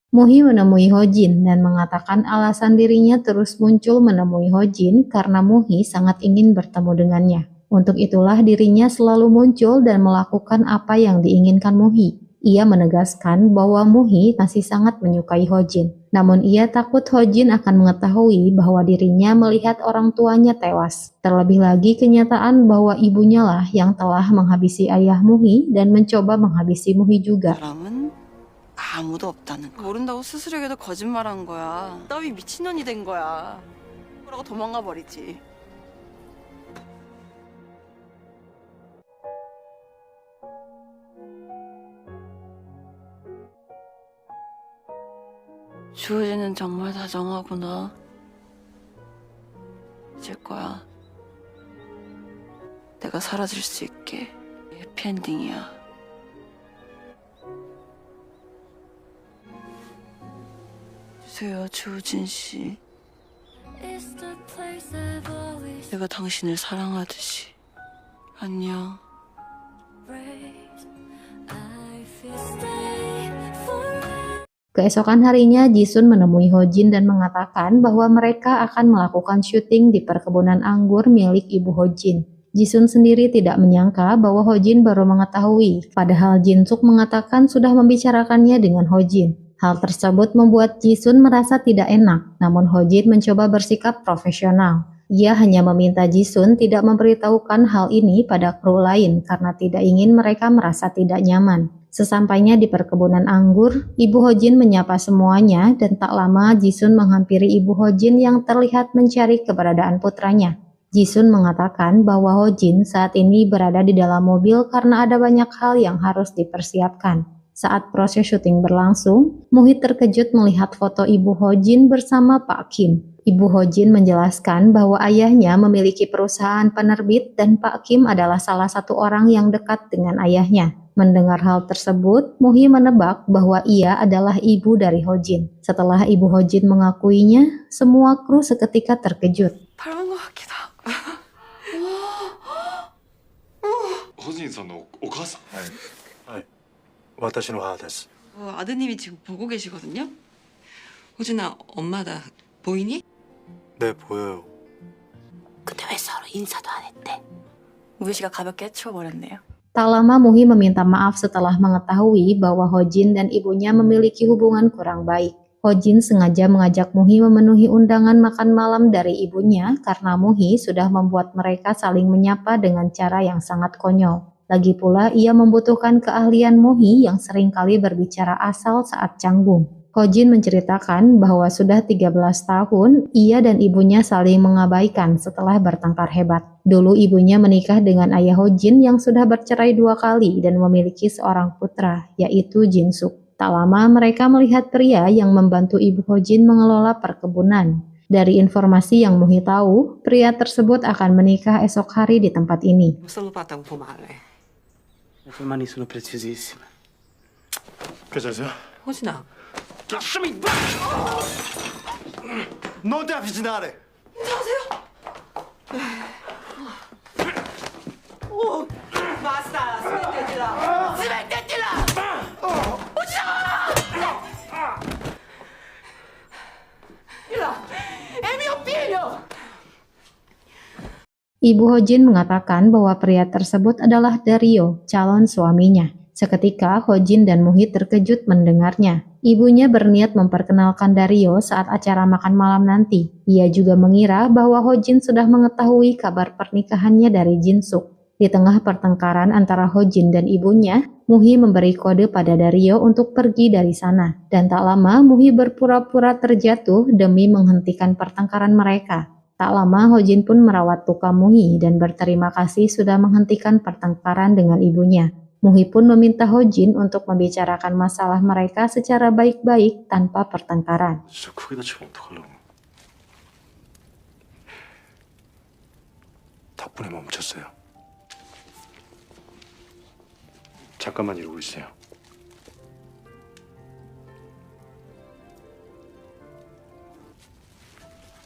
Muhi menemui Hojin dan mengatakan alasan dirinya terus muncul menemui Hojin karena Muhi sangat ingin bertemu dengannya. Untuk itulah dirinya selalu muncul dan melakukan apa yang diinginkan Muhi. Ia menegaskan bahwa Muhi masih sangat menyukai Hojin. Namun ia takut Hojin akan mengetahui bahwa dirinya melihat orang tuanya tewas. Terlebih lagi kenyataan bahwa ibunya lah yang telah menghabisi ayah Muhi dan mencoba menghabisi Muhi juga. 아무도 없다는 거야. 모른다고 스스로에게도 거짓말한 거야. 따위 미친년이 된 거야. 그러고 도망가 버리지. 주호진은 정말 다정하구나. 잊을 거야. 내가 사라질 수 있게. 해피엔딩이야. 주세요, 주우진 씨. 내가 당신을 사랑하듯이. 안녕. Keesokan harinya, Jisun menemui Hojin dan mengatakan bahwa mereka akan melakukan syuting di perkebunan anggur milik ibu Hojin. Jisun sendiri tidak menyangka bahwa Hojin baru mengetahui, padahal Jinsuk mengatakan sudah membicarakannya dengan Hojin. Hal tersebut membuat Jisun merasa tidak enak, namun Hojin mencoba bersikap profesional. Ia hanya meminta Jisun tidak memberitahukan hal ini pada kru lain karena tidak ingin mereka merasa tidak nyaman. Sesampainya di perkebunan anggur, Ibu Hojin menyapa semuanya dan tak lama Jisun menghampiri Ibu Hojin yang terlihat mencari keberadaan putranya. Jisun mengatakan bahwa Hojin saat ini berada di dalam mobil karena ada banyak hal yang harus dipersiapkan. Saat proses syuting berlangsung, Muhi terkejut melihat foto Ibu Hojin bersama Pak Kim. Ibu Hojin menjelaskan bahwa ayahnya memiliki perusahaan penerbit dan Pak Kim adalah salah satu orang yang dekat dengan ayahnya. Mendengar hal tersebut, Muhi menebak bahwa ia adalah ibu dari Hojin. Setelah Ibu Hojin mengakuinya, semua kru seketika terkejut. Hojin-sanのお母さん? 네. 私の母です. 아드님이 지금 보고 계시거든요. 호준아, 엄마 나 보이니? 네, 보여요. 근데 왜 서로 인사도 안 했대? 우리 씨가 가볍게 해치워버렸네요. Tak lama Muhi meminta maaf setelah mengetahui bahwa Hojin dan ibunya memiliki hubungan kurang baik. Hojin sengaja mengajak Muhi memenuhi undangan makan malam dari ibunya karena Muhi sudah membuat mereka saling menyapa dengan cara yang sangat konyol. Lagi pula ia membutuhkan keahlian Muhi yang seringkali berbicara asal saat canggung. Hojin menceritakan bahwa sudah 13 tahun ia dan ibunya saling mengabaikan setelah bertengkar hebat. Dulu ibunya menikah dengan ayah Hojin yang sudah bercerai 2 kali dan memiliki seorang putra, yaitu Jinsuk. Tak lama mereka melihat pria yang membantu ibu Hojin mengelola perkebunan. Dari informasi yang Muhi tahu, pria tersebut akan menikah esok hari di tempat ini. solo 봤다고 보면 알래. Le tue mani sono preziosissime. 괜찮으세요? 호준아. Non ti avvicinare! basta, smettetela! Smettetela! È mio figlio! Ibu Hojin mengatakan bahwa pria tersebut adalah Dario, calon suaminya. Seketika Hojin dan Muhi terkejut mendengarnya. Ibunya berniat memperkenalkan Dario saat acara makan malam nanti. Ia juga mengira bahwa Hojin sudah mengetahui kabar pernikahannya dari Jinsuk. Di tengah pertengkaran antara Hojin dan ibunya, Muhi memberi kode pada Dario untuk pergi dari sana. Dan tak lama Muhi berpura-pura terjatuh demi menghentikan pertengkaran mereka. Tak lama Hojin pun merawat luka Muhi dan berterima kasih sudah menghentikan pertengkaran dengan ibunya. Muhi pun meminta Hojin untuk membicarakan masalah mereka secara baik-baik tanpa pertengkaran. 진짜 크게 다치면 어떡하려고. 덕분에 멈췄어요. 잠깐만 이러고 있어요.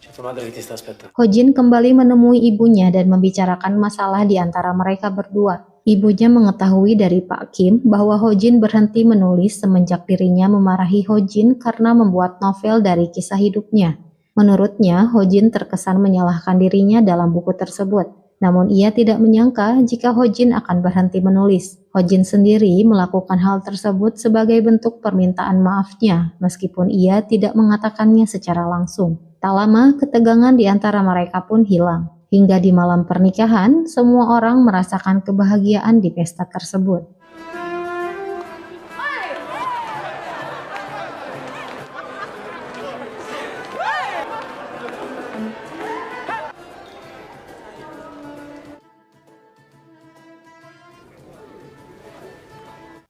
C'è tua madre che ti sta aspettando. Hojin kembali menemui ibunya dan membicarakan masalah di antara mereka berdua. Ibunya mengetahui dari Pak Kim bahwa Hojin berhenti menulis semenjak dirinya memarahi Hojin karena membuat novel dari kisah hidupnya. Menurutnya, Hojin terkesan menyalahkan dirinya dalam buku tersebut. Namun ia tidak menyangka jika Hojin akan berhenti menulis. Hojin sendiri melakukan hal tersebut sebagai bentuk permintaan maafnya, meskipun ia tidak mengatakannya secara langsung. Tak lama, ketegangan di antara mereka pun hilang. Hingga di malam pernikahan, semua orang merasakan kebahagiaan di pesta tersebut.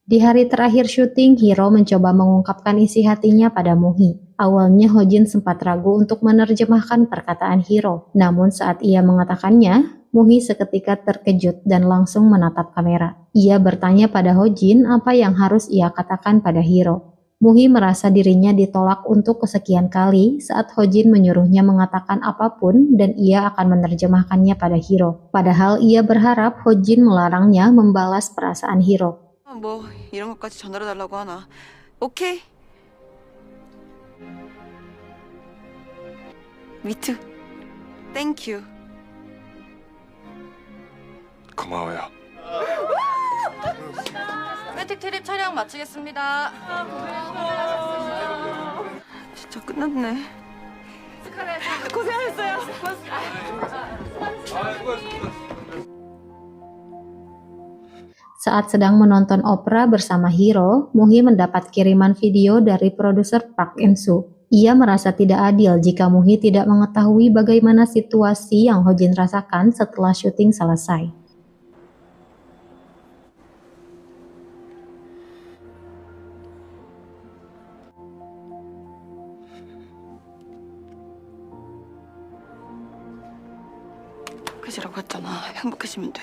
Di hari terakhir syuting, Hiro mencoba mengungkapkan isi hatinya pada Muhi. Awalnya Hojin sempat ragu untuk menerjemahkan perkataan Hiro. Namun saat ia mengatakannya, Muhi seketika terkejut dan langsung menatap kamera. Ia bertanya pada Hojin apa yang harus ia katakan pada Hiro. Muhi merasa dirinya ditolak untuk kesekian kali saat Hojin menyuruhnya mengatakan apapun dan ia akan menerjemahkannya pada Hiro. Padahal ia berharap Hojin melarangnya membalas perasaan Hiro. 뭐 이런 것까지 전달해달라고 하나. 오케이. 미투. 땡큐. 고마워요. 매틱 트립 촬영 마치겠습니다. 진짜 끝났네. 고생하셨어요. Saat sedang menonton opera bersama Hiro, Muhi mendapat kiriman video dari produser Park In-soo. Ia merasa tidak adil jika Muhi tidak mengetahui bagaimana situasi yang Hojin rasakan setelah syuting selesai. 그지라고 했잖아. 행복해지면 돼.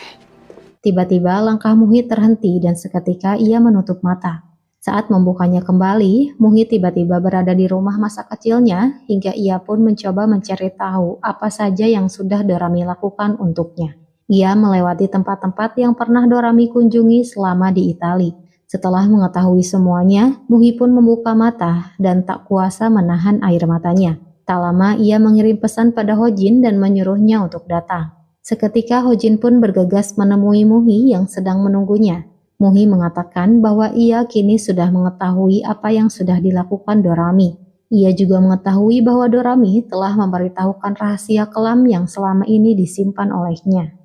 Tiba-tiba langkah Muhi terhenti dan seketika ia menutup mata. Saat membukanya kembali, Muhi tiba-tiba berada di rumah masa kecilnya hingga ia pun mencoba mencari tahu apa saja yang sudah Dorami lakukan untuknya. Ia melewati tempat-tempat yang pernah Dorami kunjungi selama di Italia. Setelah mengetahui semuanya, Muhi pun membuka mata dan tak kuasa menahan air matanya. Tak lama ia mengirim pesan pada Hojin dan menyuruhnya untuk datang. Seketika Hojin pun bergegas menemui Muhi yang sedang menunggunya. Muhi mengatakan bahwa ia kini sudah mengetahui apa yang sudah dilakukan Dorami. Ia juga mengetahui bahwa Dorami telah memberitahukan rahasia kelam yang selama ini disimpan olehnya.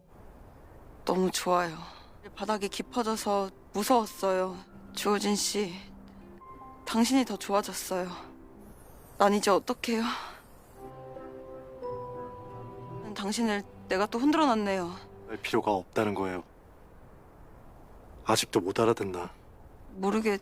너무 좋아요. 바닥이 깊어져서 무서웠어요. 주호진 씨, 당신이 더 좋아졌어요. 난 이제 어떡해요? 당신을 내가 또 흔들어놨네요. 할 필요가 없다는 거예요. 아직도 못 알아듣나? 모르게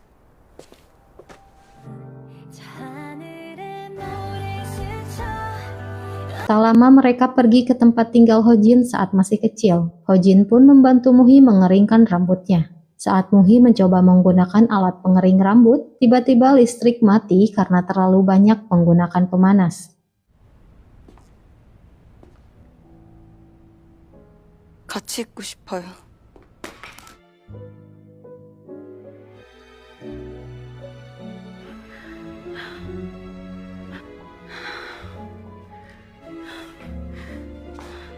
Tak lama mereka pergi ke tempat tinggal Hojin saat masih kecil. Hojin pun membantu Muhi mengeringkan rambutnya. Saat Muhi mencoba menggunakan alat pengering rambut, tiba-tiba listrik mati karena terlalu banyak menggunakan pemanas. 같이 있고 싶어요.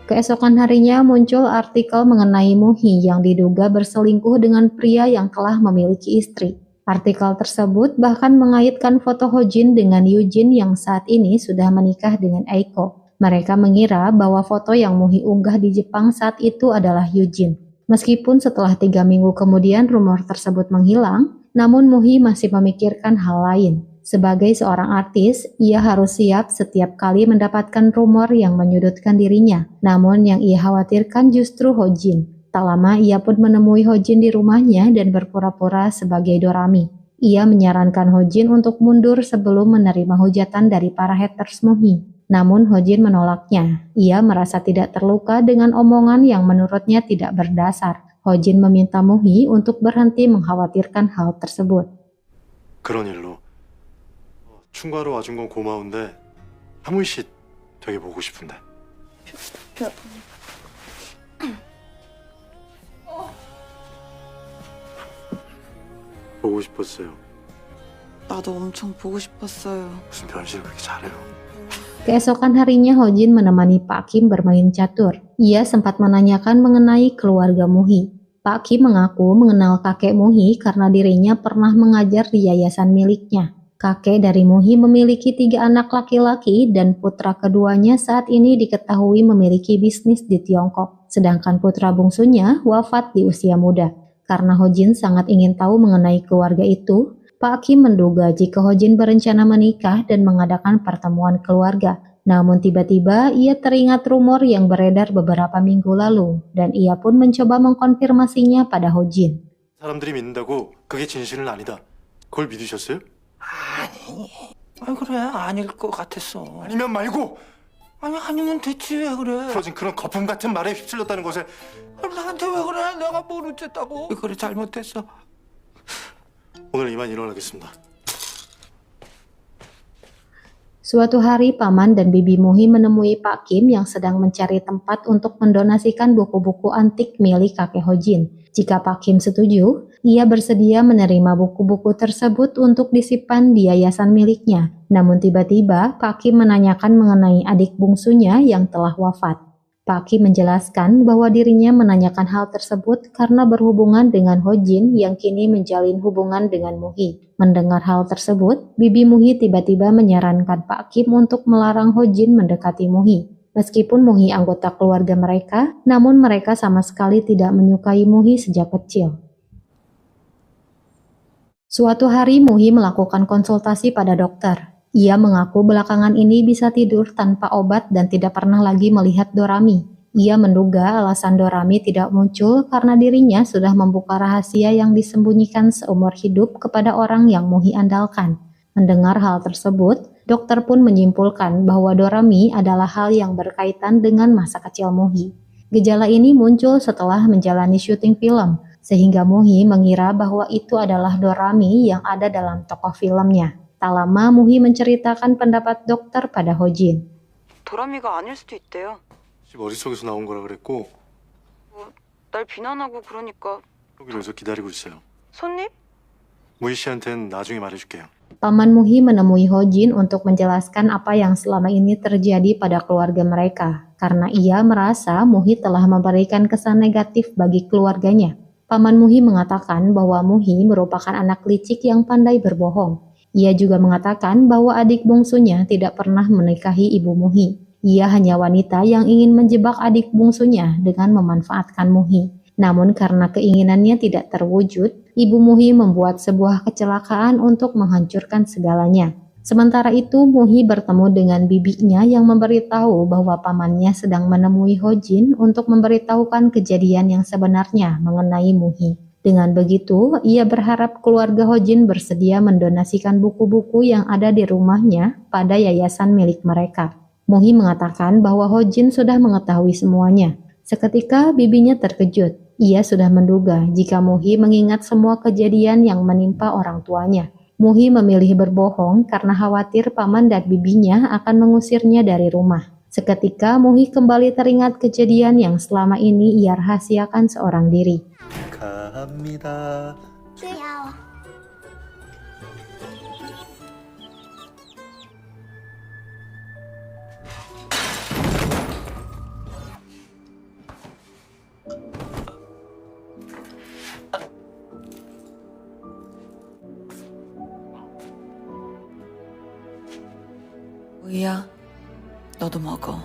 Keesokan harinya muncul artikel mengenai Muhi yang diduga berselingkuh dengan pria yang telah memiliki istri. Artikel tersebut bahkan mengaitkan foto Hojin dengan Yujin yang saat ini sudah menikah dengan Eiko. Mereka mengira bahwa foto yang Muhi unggah di Jepang saat itu adalah Yujin. Meskipun setelah 3 minggu kemudian rumor tersebut menghilang, namun Muhi masih memikirkan hal lain. Sebagai seorang artis, ia harus siap setiap kali mendapatkan rumor yang menyudutkan dirinya. Namun yang ia khawatirkan justru Hojin. Tak lama ia pun menemui Hojin di rumahnya dan berpura-pura sebagai Dorami. Ia menyarankan Hojin untuk mundur sebelum menerima hujatan dari para haters Muhi. Namun Hojin menolaknya. Ia merasa tidak terluka dengan omongan yang menurutnya tidak berdasar. Hojin meminta Muhi untuk berhenti mengkhawatirkan hal tersebut. 그런 일로 충고하러 와준 건 고마운데 하무이 씨 되게 보고 싶은데. 보고 싶었어요. 나도 엄청 보고 싶었어요. 무슨 변신을 그렇게 잘해요. Keesokan harinya Hojin menemani Pak Kim bermain catur. Ia sempat menanyakan mengenai keluarga Muhi. Pak Kim mengaku mengenal kakek Muhi karena dirinya pernah mengajar di yayasan miliknya. Kakek dari Muhi memiliki 3 anak laki-laki dan putra keduanya saat ini diketahui memiliki bisnis di Tiongkok. Sedangkan putra bungsunya wafat di usia muda. Karena Hojin sangat ingin tahu mengenai keluarga itu, Pak Kim menduga jika Hojin berencana menikah dan mengadakan pertemuan keluarga. Namun tiba-tiba ia teringat rumor yang beredar beberapa minggu lalu dan ia pun mencoba mengkonfirmasinya pada Hojin. 사람들이 믿는다고 그게 진실은 아니다. 그걸 믿으셨어요? 아니. 그래 아닐 것 같았어. 아니면 말고. 아니면 됐지 왜 그래? 프로진 그런 거품 같은 말에 휩쓸렸다는 것에 나한테 왜 그래? 내가 뭘 어쨌다고? 그래 잘못했어. 오늘 이만 일어나겠습니다. Suatu hari Paman dan Bibi Muhi menemui Pak Kim yang sedang mencari tempat untuk mendonasikan buku-buku antik milik kakek Hojin. Jika Pak Kim setuju, ia bersedia menerima buku-buku tersebut untuk disimpan di yayasan miliknya. Namun tiba-tiba Pak Kim menanyakan mengenai adik bungsunya yang telah wafat. Pak Kim menjelaskan bahwa dirinya menanyakan hal tersebut karena berhubungan dengan Hojin yang kini menjalin hubungan dengan Muhi. Mendengar hal tersebut, Bibi Muhi tiba-tiba menyarankan Pak Kim untuk melarang Hojin mendekati Muhi. Meskipun Muhi anggota keluarga mereka, namun mereka sama sekali tidak menyukai Muhi sejak kecil. Suatu hari Muhi melakukan konsultasi pada dokter. Ia mengaku belakangan ini bisa tidur tanpa obat dan tidak pernah lagi melihat Dorami. Ia menduga alasan Dorami tidak muncul karena dirinya sudah membuka rahasia yang disembunyikan seumur hidup kepada orang yang Muhi andalkan. Mendengar hal tersebut, dokter pun menyimpulkan bahwa Dorami adalah hal yang berkaitan dengan masa kecil Muhi. Gejala ini muncul setelah menjalani syuting film, sehingga Muhi mengira bahwa itu adalah Dorami yang ada dalam tokoh filmnya. Tak lama Muhi menceritakan pendapat dokter pada Hojin. 도라미가 아닐 수도 있대요. 머릿속에서 나온 거라 그랬고 날 비난하고 그러니까 여기서 기다리고 있어요. 손님? 무희 씨한텐 나중에 말해줄게요. Paman Muhi menemui Hojin untuk menjelaskan apa yang selama ini terjadi pada keluarga mereka, karena ia merasa Muhi telah memberikan kesan negatif bagi keluarganya. Paman Muhi mengatakan bahwa Muhi merupakan anak licik yang pandai berbohong. Ia juga mengatakan bahwa adik bungsunya tidak pernah menikahi ibu Muhi. Ia hanya wanita yang ingin menjebak adik bungsunya dengan memanfaatkan Muhi. Namun karena keinginannya tidak terwujud, ibu Muhi membuat sebuah kecelakaan untuk menghancurkan segalanya. Sementara itu, Muhi bertemu dengan bibinya yang memberitahu bahwa pamannya sedang menemui Hojin untuk memberitahukan kejadian yang sebenarnya mengenai Muhi. Dengan begitu, ia berharap keluarga Hojin bersedia mendonasikan buku-buku yang ada di rumahnya pada yayasan milik mereka. Muhi mengatakan bahwa Hojin sudah mengetahui semuanya. Seketika bibinya terkejut. Ia sudah menduga jika Muhi mengingat semua kejadian yang menimpa orang tuanya. Muhi memilih berbohong karena khawatir paman dan bibinya akan mengusirnya dari rumah. Seketika Muhi kembali teringat kejadian yang selama ini ia rahasiakan seorang diri. 갑니다. 무희야, 너도 먹어.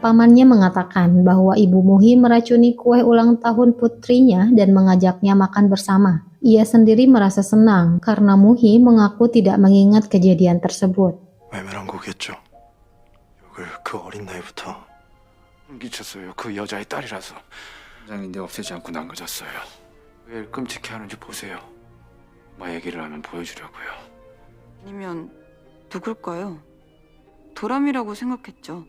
Pamannya mengatakan bahwa ibu Muhi meracuni kue ulang tahun putrinya dan mengajaknya makan bersama. Ia sendiri merasa senang karena Muhi mengaku tidak mengingat kejadian tersebut. 외면한 거겠죠. 욕을 그 어린 나이부터. 미쳤어요. 그 여자의 딸이라서. 장인데 없애지 않고 남겨졌어요. 왜 끔찍해 하는지 보세요. 마 얘기를 하면 보여주려고요. 아니면 누굴까요? 도람이라고 생각했죠.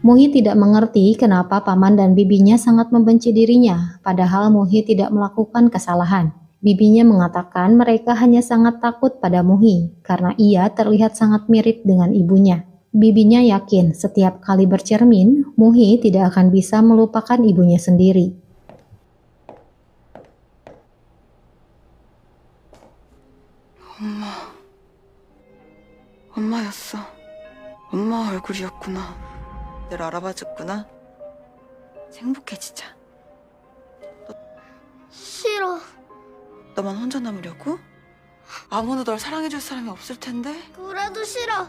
Muhi tidak mengerti kenapa paman dan bibinya sangat membenci dirinya, padahal Muhi tidak melakukan kesalahan. Bibinya mengatakan mereka hanya sangat takut pada Muhi, karena ia terlihat sangat mirip dengan ibunya. Bibinya yakin setiap kali bercermin, Muhi tidak akan bisa melupakan ibunya sendiri. 엄마였어. 엄마 얼굴이었구나. 널 알아봐줬구나. 행복해지자. 싫어. 너만 혼자 남으려고? 아무도 널 사랑해줄 사람이 없을 텐데. 그래도 싫어.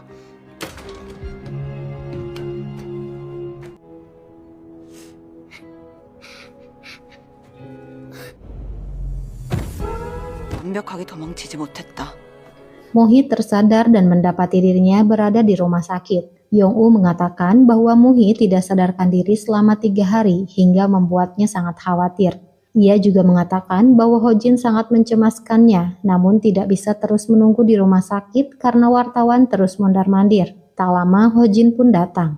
완벽하게 도망치지 못했다. Muhi tersadar dan mendapati dirinya berada di rumah sakit. Yong-u mengatakan bahwa Muhi tidak sadarkan diri selama 3 hari hingga membuatnya sangat khawatir. Ia juga mengatakan bahwa Hojin sangat mencemaskannya, namun tidak bisa terus menunggu di rumah sakit karena wartawan terus mondar-mandir. Tak lama Hojin pun datang.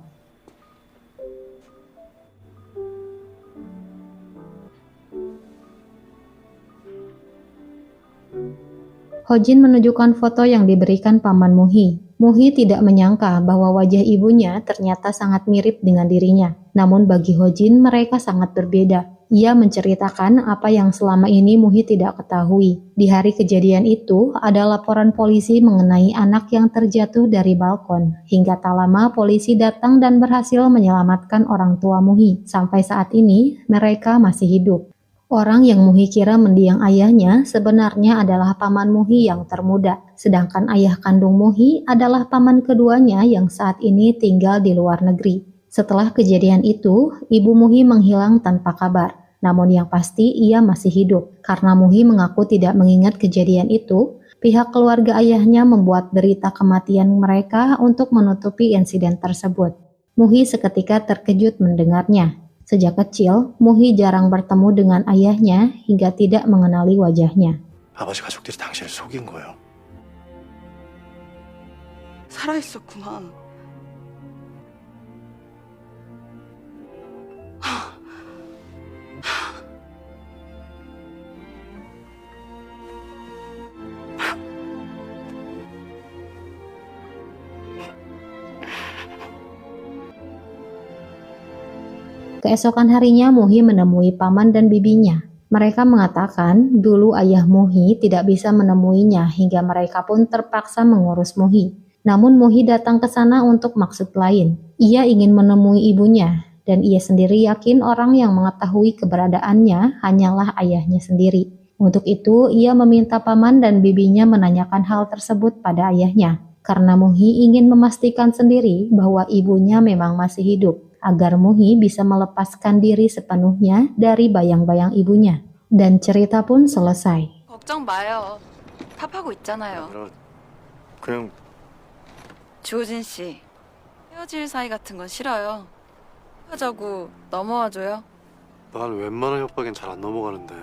Hojin menunjukkan foto yang diberikan paman Muhi. Muhi tidak menyangka bahwa wajah ibunya ternyata sangat mirip dengan dirinya. Namun bagi Hojin mereka sangat berbeda. Ia menceritakan apa yang selama ini Muhi tidak ketahui. Di hari kejadian itu, ada laporan polisi mengenai anak yang terjatuh dari balkon. Hingga tak lama polisi datang dan berhasil menyelamatkan orang tua Muhi. Sampai saat ini, mereka masih hidup. Orang yang Muhi kira mendiang ayahnya sebenarnya adalah paman Muhi yang termuda. Sedangkan ayah kandung Muhi adalah paman keduanya yang saat ini tinggal di luar negeri. Setelah kejadian itu, ibu Muhi menghilang tanpa kabar. Namun yang pasti ia masih hidup. Karena Muhi mengaku tidak mengingat kejadian itu, pihak keluarga ayahnya membuat berita kematian mereka untuk menutupi insiden tersebut. Muhi seketika terkejut mendengarnya. Sejak kecil, Muhi jarang bertemu dengan ayahnya hingga tidak mengenali wajahnya. 아버지 가족들이 당신을 속인 거예요. 살아있었구나. Keesokan harinya Muhi menemui paman dan bibinya. Mereka mengatakan dulu ayah Muhi tidak bisa menemuinya hingga mereka pun terpaksa mengurus Muhi. Namun Muhi datang ke sana untuk maksud lain. Ia ingin menemui ibunya dan ia sendiri yakin orang yang mengetahui keberadaannya hanyalah ayahnya sendiri. Untuk itu ia meminta paman dan bibinya menanyakan hal tersebut pada ayahnya. Karena Muhi ingin memastikan sendiri bahwa ibunya memang masih hidup, agar Muhi bisa melepaskan diri sepenuhnya dari bayang-bayang ibunya. Dan cerita pun selesai. 걱정 마요. 탑하고 있잖아요. 그냥 주호진 씨, 헤어질 사이 같은 건 싫어요. 하자고 넘어와줘요. 난 웬만한 협박엔 잘 안 넘어가는데